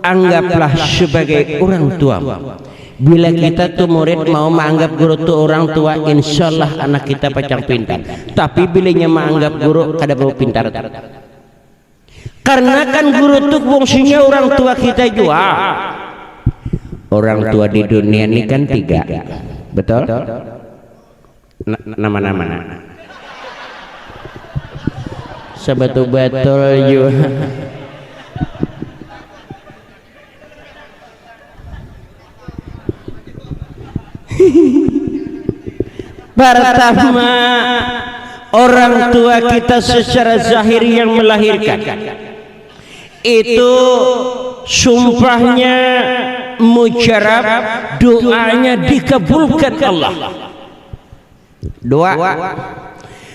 anggaplah sebagai orang tua. Bila kita tuh murid mau menganggap guru tuh orang tua, insya Allah anak kita pacang pintar. Tapi bilanya menganggap guru kada mau pintar. Karena kan guru tuh fungsinya orang tua kita juga. Orang tua di dunia ini kan tiga, betul? Nama-nama. Sebetul-betul juga. Pertama, orang tua kita secara zahir yang melahirkan, itu sumpahnya mujarab, doanya dikabulkan Allah. Doa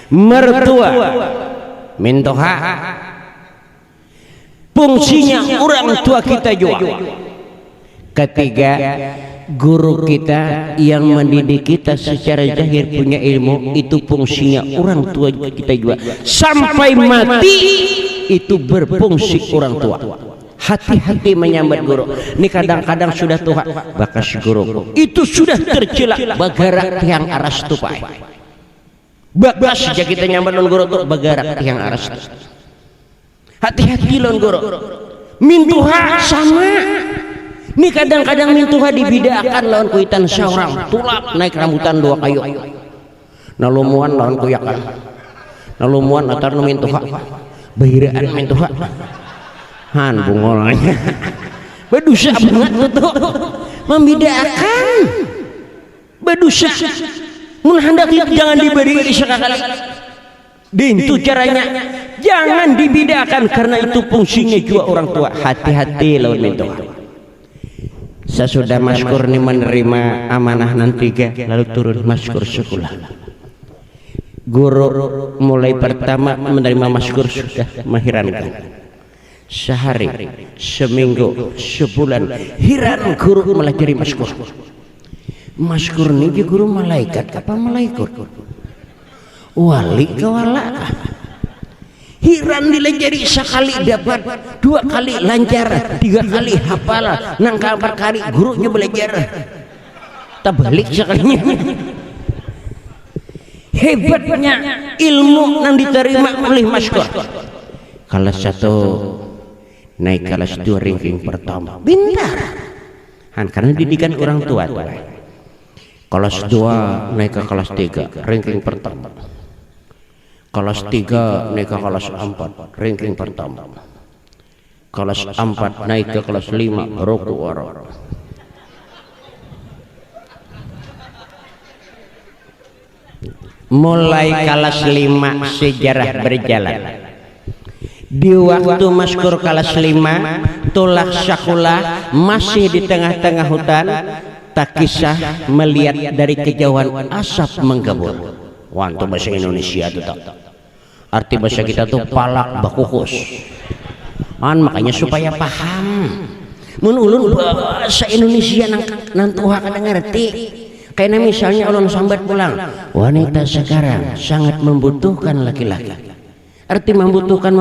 mertua mintoha, fungsinya orang tua kita juga. Ketiga, guru kita yang mendidik kita secara zahir punya ilmu, itu fungsinya orang tua kita juga. Sampai mati itu berfungsi orang tua. Hati-hati menyambat guru. Ini kadang-kadang sudah tua, bakas guru itu sudah tercelak bagarak tiang aras tupai. Bakas saja kita nyambat lon guru tuh bagarak tiang aras. Hati-hati lon guru. Mintuha sama. Ini kadang-kadang mintuha dibidakan lawan kuitan seorang tulak naik rambutan dua kayu. Nalumuan lawan kuyakan. Nalumuan atar mintuha. Bahiraan mintuha. Han bungolanya. Berdosa banget tuh. Membidakan. Berdosa. Mun hendak jangan diberi sekali. Itu caranya. Jangan dibidakan karena itu fungsinya juga orang tua. Hati-hati lawan mintuha. Sesudah maskur ini menerima amanah nanti lalu turun maskur sekolah. Guru mulai pertama menerima maskur sudah mengherankan. Sehari, seminggu, sebulan, heran guru melajari maskur. Maskur ni guru malaikat apa malaikat? Wali ke wala? Hiran dilajari sekali dapat, 2 kali lancar, 3 kali hafal, nang 4 kali gurunya belajar. Terbalik sekalinya. Hebatnya ilmu yang diterima oleh maskur. Kelas 1 naik kelas 2 ranking pertama. Pintar. Karena didikan orang tua. Kelas 2 naik ke kelas 3 ranking pertama. Kelas 3 naik ke kelas 4 ranking pertama. Kelas 4 naik ke kelas 5 roku waro. Mulai kelas 5 sejarah berjalan. Di waktu maskur kelas 5 tolak sekolah masih di tengah-tengah hutan, tak kisah melihat dari kejauhan asap menggabur. Wah, itu bahasa Indonesia tuh tak. Arti bahasa kita tuh palak bakukus. Makanya supaya paham. Mun ulun bahasa Indonesia nang tuha kada ngerti. Karena misalnya ulun sambat pulang, wanita sekarang sangat membutuhkan laki-laki. Arti membutuhkan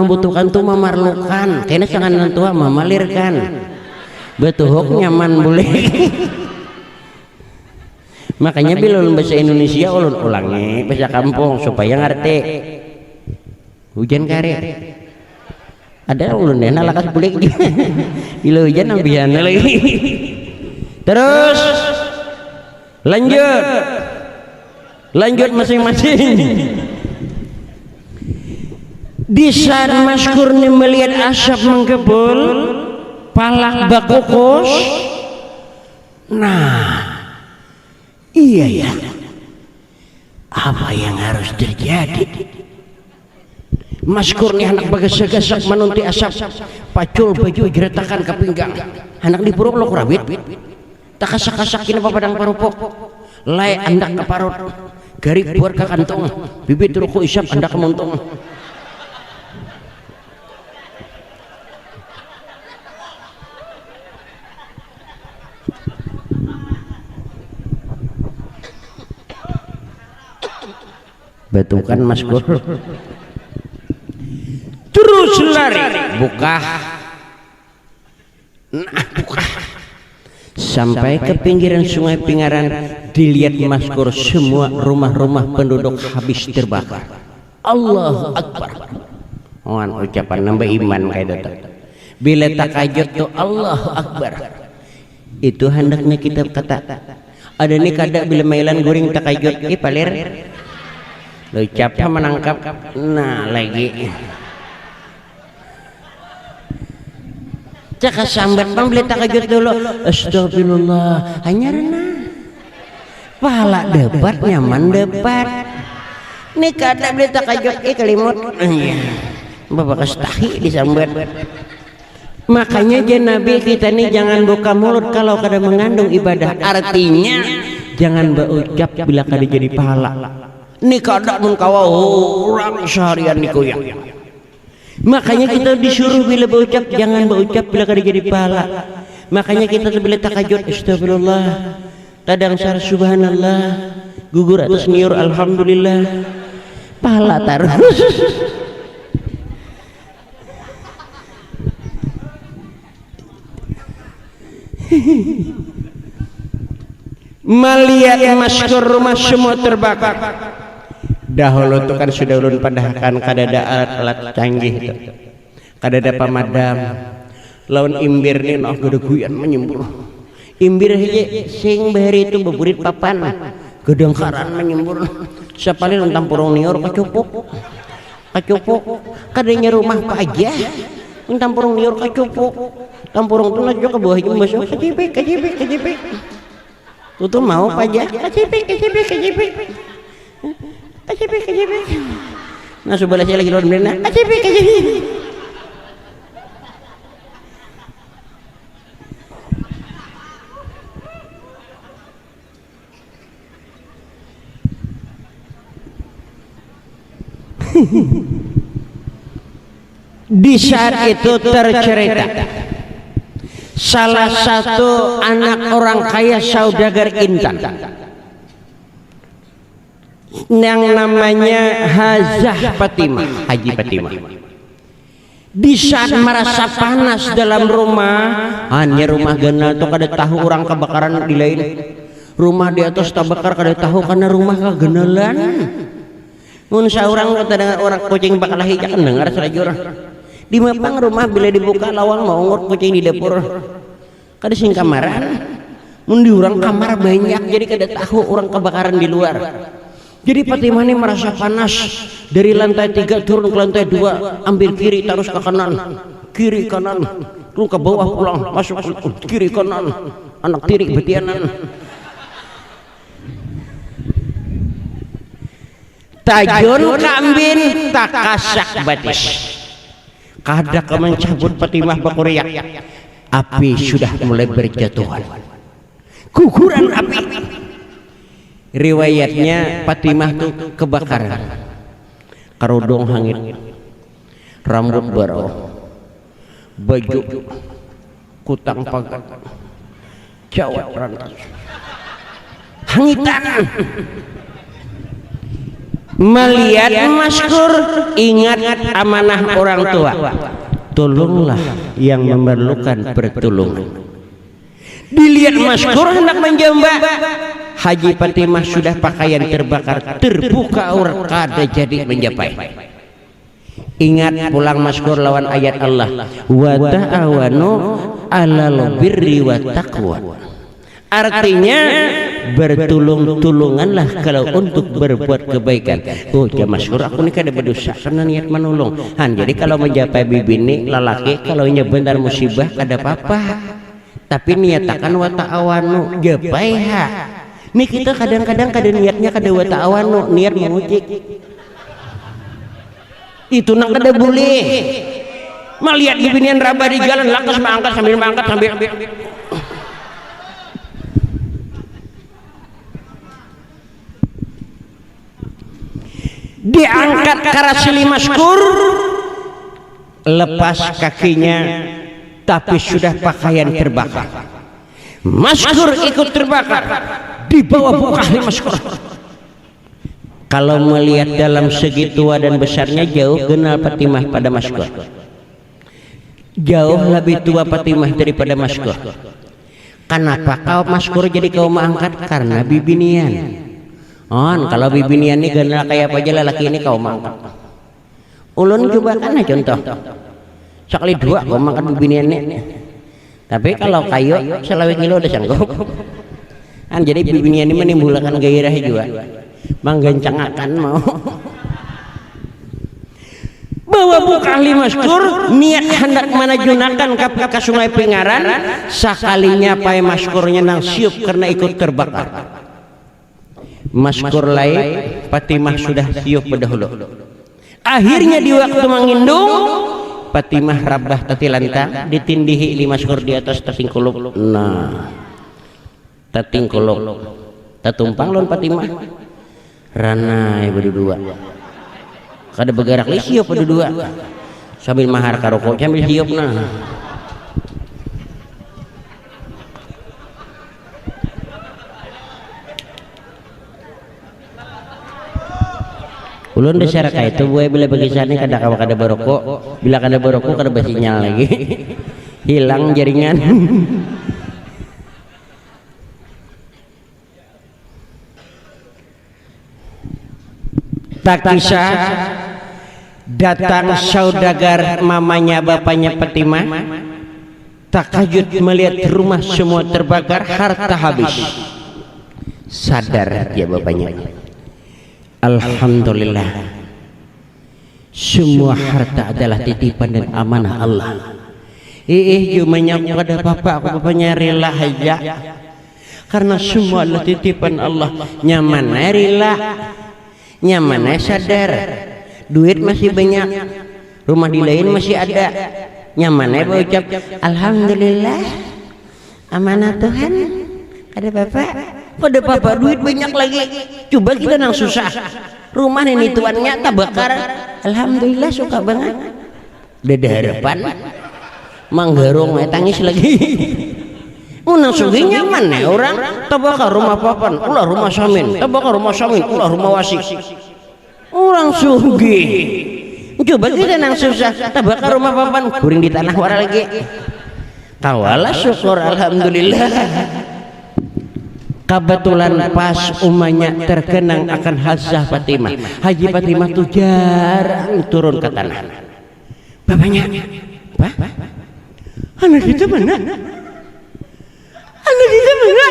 tuh memerlukan. Karena sangat nantua memalirkan. Betuhuk nyaman boleh. Makanya bila ulun bahasa Indonesia ulun ulangi bahasa kampung supaya ngerti. Hujan kare. Ada ulun dena lakas bulik. Bila hujan ambian lagi. Terus lanjut masing-masing. Di saat maskur ni melihat asap mengkepul, palak bakukus. Nah, iya ya, apa yang harus terjadi? Maskur ni anak bagas-gasak menunti asap, pacul baju geretakan ke pinggang, anak di puruk lo kurabit, tak kasak-kasak kini padang parupok, lai andak ke parut, garip buat ke kantong, bibit ruku isap andak ke montong. Betukan maskur terus lari buka sampai ke pinggiran sungai Pingaran. Dilihat maskur semua rumah-rumah penduduk habis terbakar. Allahu Akbar. Ucapan nambah iman kayak itu. Bila takajud tuh Allahu Akbar, itu hendaknya kita kata ada nih kada bila mailan goreng takajud palir lo capnya menangkap. Nah lagi cakap sambat bang beli takajud dulu. Astagfirullah hanya renang pahala debat nyaman debat nih kada beli takajud kelimut bapak kestahi disambat. Makanya Nabi kita nih jangan buka mulut kalau kada mengandung ibadah. Artinya jangan berucap bila kada jadi pahala. Ini kada mun kawa orang seharian nikoyang. Makanya kita disuruh bila berucap jangan berucap bila kada jadi pahala. Makanya kita bila takajud astagfirullah, kadang syar subhanallah, gugur atas nyiur alhamdulillah, pahala terus. Melihat maskur rumah semua terbakar. Dahulu itu kan sudah ulun padahkan kadada alat canggih itu, kadada pemadam. Lawan imbir ni noh gedeguyan menyembur. Imbir aja sing bahari itu beburit papan, gedengkaran menyembur. Sapalin untang purung nior kacupuk, kadanya rumah pajah. Untang purung nior kacupuk, tampurung tu najo ke bawah jum masuk kajipik. Tuh mau pajah kajipik. Nah sebelah saya lagi luar bener kajipik. Di saat itu tercerita salah satu anak orang kaya saudagar Intan yang namanya Hajah Fatimah, Haji Fatimah. Di saat merasa panas dalam rumah, hanya rumah genal tuh kada tahu orang kebakaran di lain. Rumah di atas terbakar kada tahu karena rumah kegenalan. Mun saurang kata dengan orang kucing bakal hijak dengar selajur. Di mapang rumah bila dibuka lawang mau ngot kucing di dapur. Kada sing kamaran. Mun di orang kamar banyak jadi kada tahu orang kebakaran di luar. Jadi Fatimah ini merasa panas dari lantai 3 turun ke lantai 2, ambil kiri terus ke kanan, kiri kanan, turun ke bawah pulang masuk kiri kanan, anak tiri betianan. Tajun kambin tak kasak batis. Kada mencabut Fatimah bakuriak. Api sudah mulai berjatuhan. Guguran api. Riwayatnya Fatimah tuh kebakaran. Kerudung hangit, rambut barau, baju kutang pagat, jawat rantas, hangitan. Melihat Maskur, ingat amanah orang tua. Tolonglah yang memerlukan pertolongan. Dilihat Maskur hendak menjamba, Haji Fatimah sudah pakaian terbakar, terbuka aurat kada jadi mencapai. Ingat pulang Maskur lawan ayat Allah, wa ta'awanu 'alal birri wa taqwa. Artinya bertulung-tulunganlah kalau untuk berbuat kebaikan. Oh ya Maskur, aku ini kada berdosa karena niat menolong. Jadi kalau mencapai bibini lalaki kalau nya benar musibah kada apa-apa. Tapi niatakan wa ta'awanu japai ha. Nih kita kadang-kadang kada niatnya kada wa ta'awanu, niat mengucik. Itu nak kada boleh. Melihat bibinian raba di jalan lakas mangkat sambil diangkat karasili Maskur, lepas kakinya tapi sudah pakaian terbakar. Maskur ikut terbakar di bawah bukahli Maskur. Kalau melihat dalam segi tua dan besarnya jauh kenal Fatimah pada Maskur. Jauh lebih tua Fatimah daripada Maskur. Kenapa kau Maskur jadi kau mengangkat? Karena bibinian. Kalau bibinian ini kenal kayak apa aja lelaki ini kau mangkat. Ulun coba kan contoh. Sekali dua kau mangkat bibinian ini. Tapi kalau kayu selawe kilo udah sanggup. Jadi bibinian ini menimbulkan gairah juga. Menggencangakan mau. Bawa bukahli Maskur niat hendak menajunakan ke sungai Pengaran. Sekalinya pai Maskurnya nang siup karena ikut terbakar. Maskur lain Fatimah sudah siup berdahulu. Akhirnya di waktu mengindung Fatimah rabah tatilanta ditindihi di Maskur di atas tatingkuluk. Nah tatingkuluk tatumpang lon Fatimah ranai berdua kada bergerak li siup berdua sambil mahar karoko sambil siup. Nah ulun dasar kayak itu gue bila bagisannya kada baroko, bila kada baroko kada bersinyal lagi hilang jaringan. Tak kisah datang saudagar mamanya bapaknya Fatimah, takjub melihat rumah semua terbakar, harta habis. Sadar ya bapaknya, alhamdulillah semua harta adalah titipan dan amanah Allah. Cumanya aku ada bapak, aku bapaknya rela aja karena semua adalah titipan Allah. Nyaman rela, nyaman sadar, duit masih banyak, rumah di lain masih ada, nyaman berucap alhamdulillah amanah Tuhan. Ada bapak, pada bapak duit banyak lagi. Coba kita nang susah, rumah ini tuannya tak bakar, alhamdulillah suka banget. Udah ada harapan, manggarung tangis lagi. Unang sugih nyaman ya orang tabaka rumah papan ulah rumah samin, tabaka rumah samin ulah rumah wasi. Orang sugih coba kita nang susah tabaka rumah papan kuring di tanah wara lagi. Tawala syukur alhamdulillah. Kebetulan pas umanya terkenang akan Hajah Fatimah. Haji Fatimah tuh jarang turun ke tanah. Bapaknya, Pak, anak kita mana? Anak kita mana?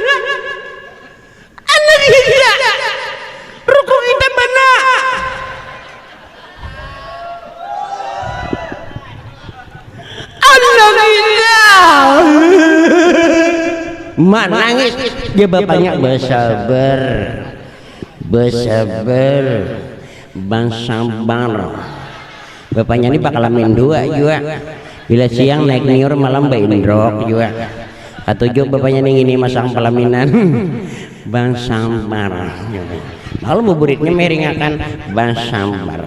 Anak kita, ruku kita mana? Anak kita. Mak nangis, dia bapaknya bersabar, bang sabar. Bapaknya ini bakal amin dua juga. Bila siang naik niur malam bayin rok juga. Ketujuh bapaknya ini masang pelaminan, bang sabar. Lalu buburitnya meringakan, bang sabar.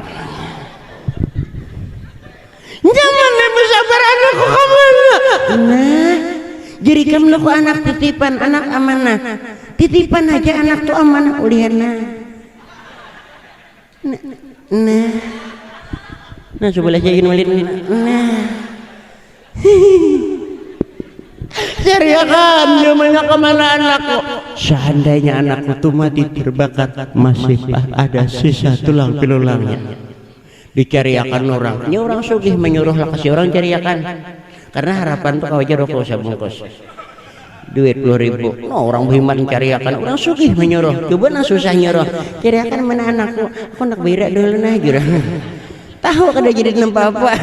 Jangan bersabar anakku kamu. Nah. Jadi kamu laku anak titipan, anak amanah. Titipan aja anak tuh amanah uliana. Nah coba lihat jadi malin. Nah, seriakan namanya kemana anakku? Seandainya anakku tuh mati terbakar, masih ada sisa tulang belulangnya. Dicariakan orang. Ini orang sugih menyuruh kasih orang cariakan. Karena harapan tuh aja rokok sabungkus duit 10.000. No, orang beriman cariakan, orang sugih menyuruh. Coba nah susah nyuruh cariakan mana anakku, aku nak berak dulu nah jurang. Tahu kada jadi nampak apa.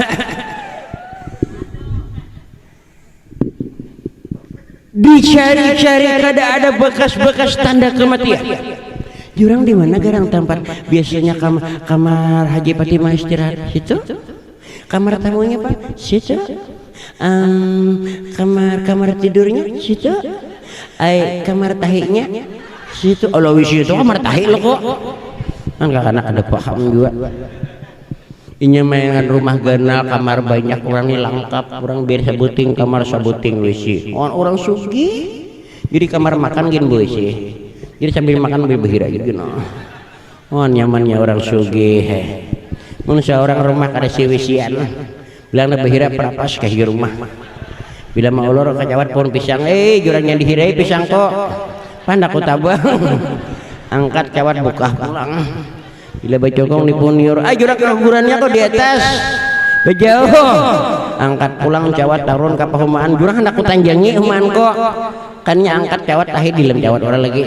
Dicari-cari kada ada bekas-bekas tanda kematian. Jurang di mana garang tempat biasanya kamar Haji Fatimah istirahat situ. Kamar tamunya Pak situ. Kamar tidurnya situ, kamar tahinya situ. Allah wis itu kamar tahi lo kok. Enggak anak ada paham juga. Inya mainan rumah ganal kamar banyak orang ini lengkap. Orang biar sabuting kamar sabuting wisi. Orang sugih. Jadi kamar makan gin wisi. Jadi sambil makan berbahira gitu. Oh nyamannya orang sugih. Manusia orang rumah kada siwisian. Bilang bahira perapas ke rumah. Bila mau ulur kacawat pohon pisang, jurangnya dihirai pisang kok. Pandak tabang. Angkat cawat buka pulang. Bila bacokong di puniur, jurang kegurannya kok di atas. Bejauh. Angkat pulang cawat tarun ke pahumaan. Jurang hendak kutanjangi humaan kok. Kannya angkat cawat tahi dilem cawat orang lagi.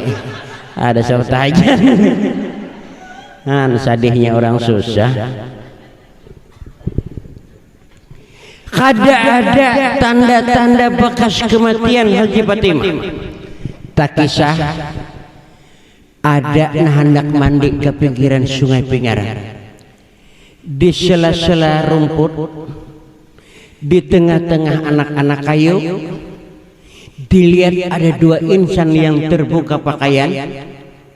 Ada sahabat aja. Kan sadihnya orang susah. Kada ada tanda-tanda bekas kematian Haji Fatimah. Tak kisah ada hendak mandi ke pinggiran sungai Pingaran. Di sela-sela rumput, di tengah-tengah anak-anak kayu, dilihat ada dua insan yang terbuka pakaian,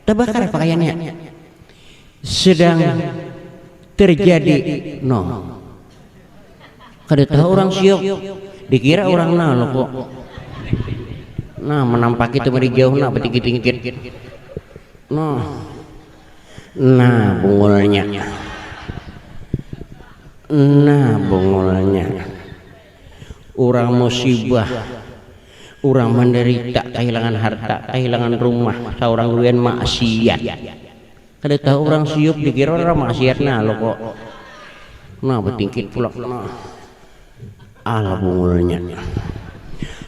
terbakar pakaiannya. Sedang terjadi kada tahu orang siok, dikira orang lo kok. Nah menampak itu dari jauh nah betingkit-tingkit. Nah bungulnya. Nah bungulnya. Orang musibah, orang menderita, kehilangan harta, kehilangan rumah, seorang luan maksiat. Kada tahu orang siok, dikira orang maksiat lo kok. Nah betingkit pula. Allah bungulnya,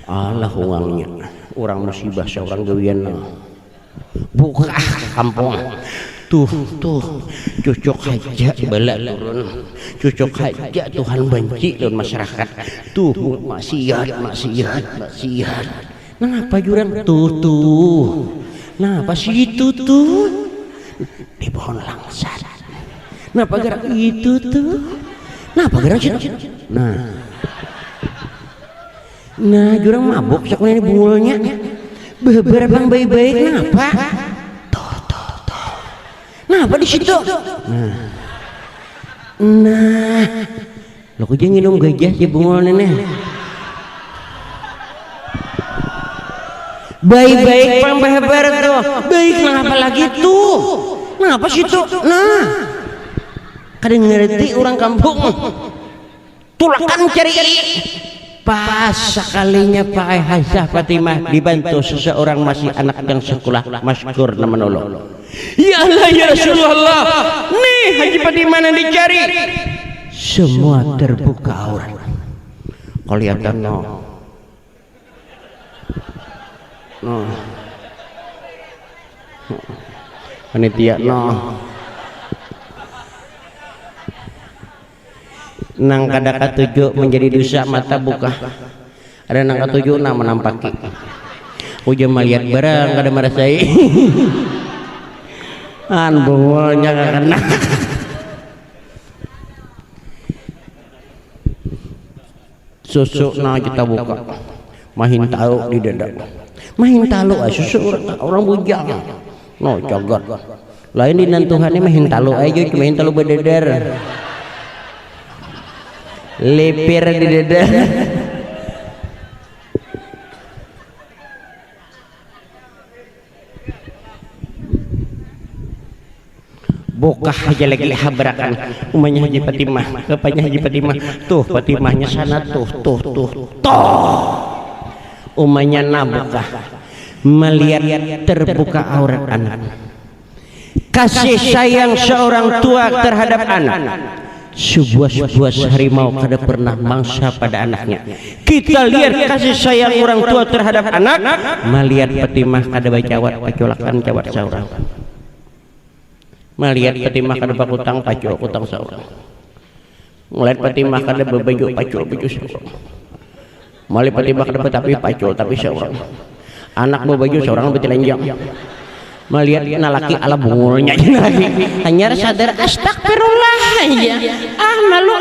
Allah uangnya, orang musibah seorang gawian buka kampung tuh cucuk aja bala turun, cucuk aja Tuhan benci dalam masyarakat tuh maksiat. Nah apa jurang tuh, nah apa sih itu tuh di pohon langsat, nah apa gerak itu tuh, nah apa gerak itu, Nah jurang mabuk sekolah ini bungulnya beberapa baik-baik kenapa? Tuh. Nah apa di situ? Nah lo kok jangan minum gajah si bungul nenek. Baik-baik pambabar tuh. Baik kenapa lagi tuh? Kenapa sih tuh? Nah, kadang ngerti orang kampung. Tulakan cari pas sekalinya Pak Hajah Fatimah dibantu seseorang masih anak yang sekolah maskur nama menolong. Ya Allah ya Rasulullah, nih Haji Fatimah yang dicari. Semua terbuka aurat. Kelihatan no. Panitia no. Nang kada katujuh menjadi dosa mata buka. Ada nang katujuh nang menampaki. Ujung melihat barang kada merasai. An bungolnya kena. Susu nah kita buka. Mahin tahu di dada. Mahin tahu susu orang bujang. No cagat. Lain di nantuhannya mahin tahu aja mahin tahu bededer. Lepir di dada. Bokah aja lagi habrakan umanya Haji Fatimah, kepanya Haji Fatimah. Tuh Fatimahnya sana tuh. Umanya nabukah melihat terbuka aurat anak. Kasih sayang seorang tua terhadap anak. Sebuah harimau kada pernah mangsa pada anaknya. Kita lihat kasih sayang orang tua terhadap anak, melihat Fatimah kada bacawat pacolakan cawat saurang. Melihat Fatimah kada bakutang pacul utang saurang. Melihat Fatimah kada bebaju pacul baju saurang. Melihat Fatimah kada tapi pacul tapi saurang. Anak bebaju saurang betilanjang. Melihat nalaki ala bungulnya lagi hanya sadar astagfirullah ya malu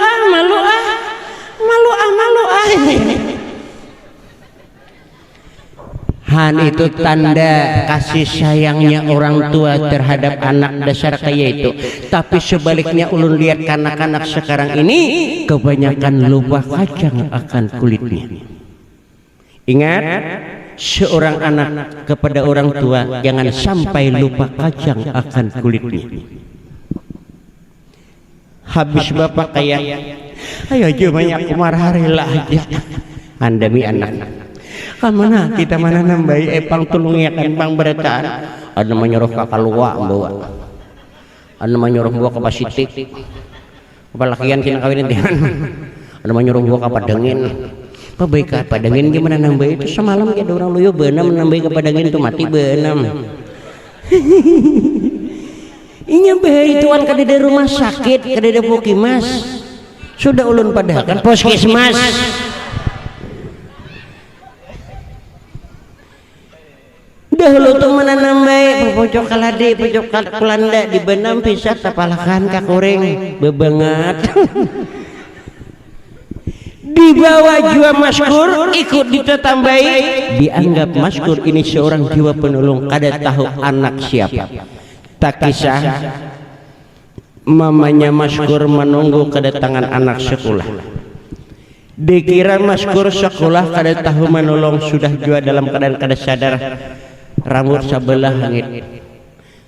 Han itu tanda kasih sayangnya orang tua terhadap anak dasar kayak itu. Tapi sebaliknya ulun lihat kanak-kanak sekarang ini kebanyakan lupa kacang akan kulitnya. Ingat, seorang anak kepada orang tua jangan sampai lupa kacang akan kulitnya. Habis bapak kayak ayo aja banyak kumarharilah aja andami anak kamana kita mana nambai pang tulungnya kan pang beretaan ada menyuruh kakak luwa bawa ada menyuruh gua ke Pasitik kepalakian kina kawin intihan ada menyuruh gua ke Padangin pabaik ke Padangin gimana nambai itu semalam ada orang luyo benam nambai ke Padangin itu mati benam inya bahaya tuan kada di rumah sakit kada di pukimas sudah ulun padahkan puskesmas dahulu tuh menanam baik pojok kalade pojok kulanda di benam pisah tapalakan kakuring bebangat dibawa jiwa maskur ikut ditetambai dianggap maskur ini seorang jiwa penolong kada tahu anak siapa. Tak kisah mamanya maskur menunggu kedatangan anak sekolah. Dikira maskur sekolah kada tahu menolong sudah jua dalam keadaan kada sadar. Rambut sebelah langit,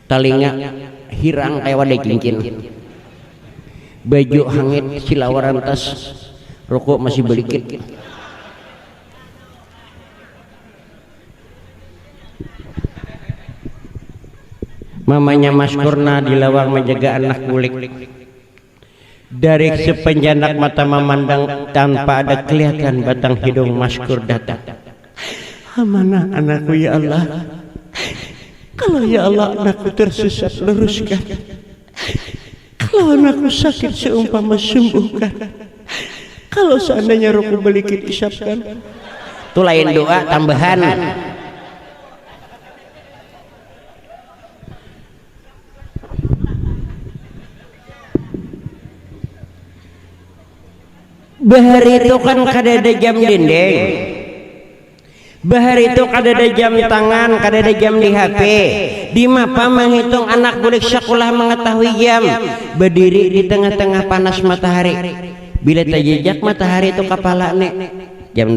telinga hirang kayak wadai cincin, baju hangit silawaran tas, rokok masih belikit. Mamanya maskurna di lawang menjaga anak kulik. Dari sepenjanak mata memandang tanpa ada kelihatan batang hidung maskur datang. Amanah anakku ya Allah. Kalau ya Allah anakku tersesat luruskan. Kalau anakku sakit seumpama sembuhkan. Kalau seandainya rokok belikit isapkan. Itu lain doa tambahan. Bahar itu kan kada ada jam dinding. Bahar itu kada ada jam tangan, kada ada jam di HP. Di mapa menghitung anak bulik sekolah mengetahui jam. Berdiri di tengah-tengah panas matahari. Bila tak jejak matahari itu kepala nek. Jam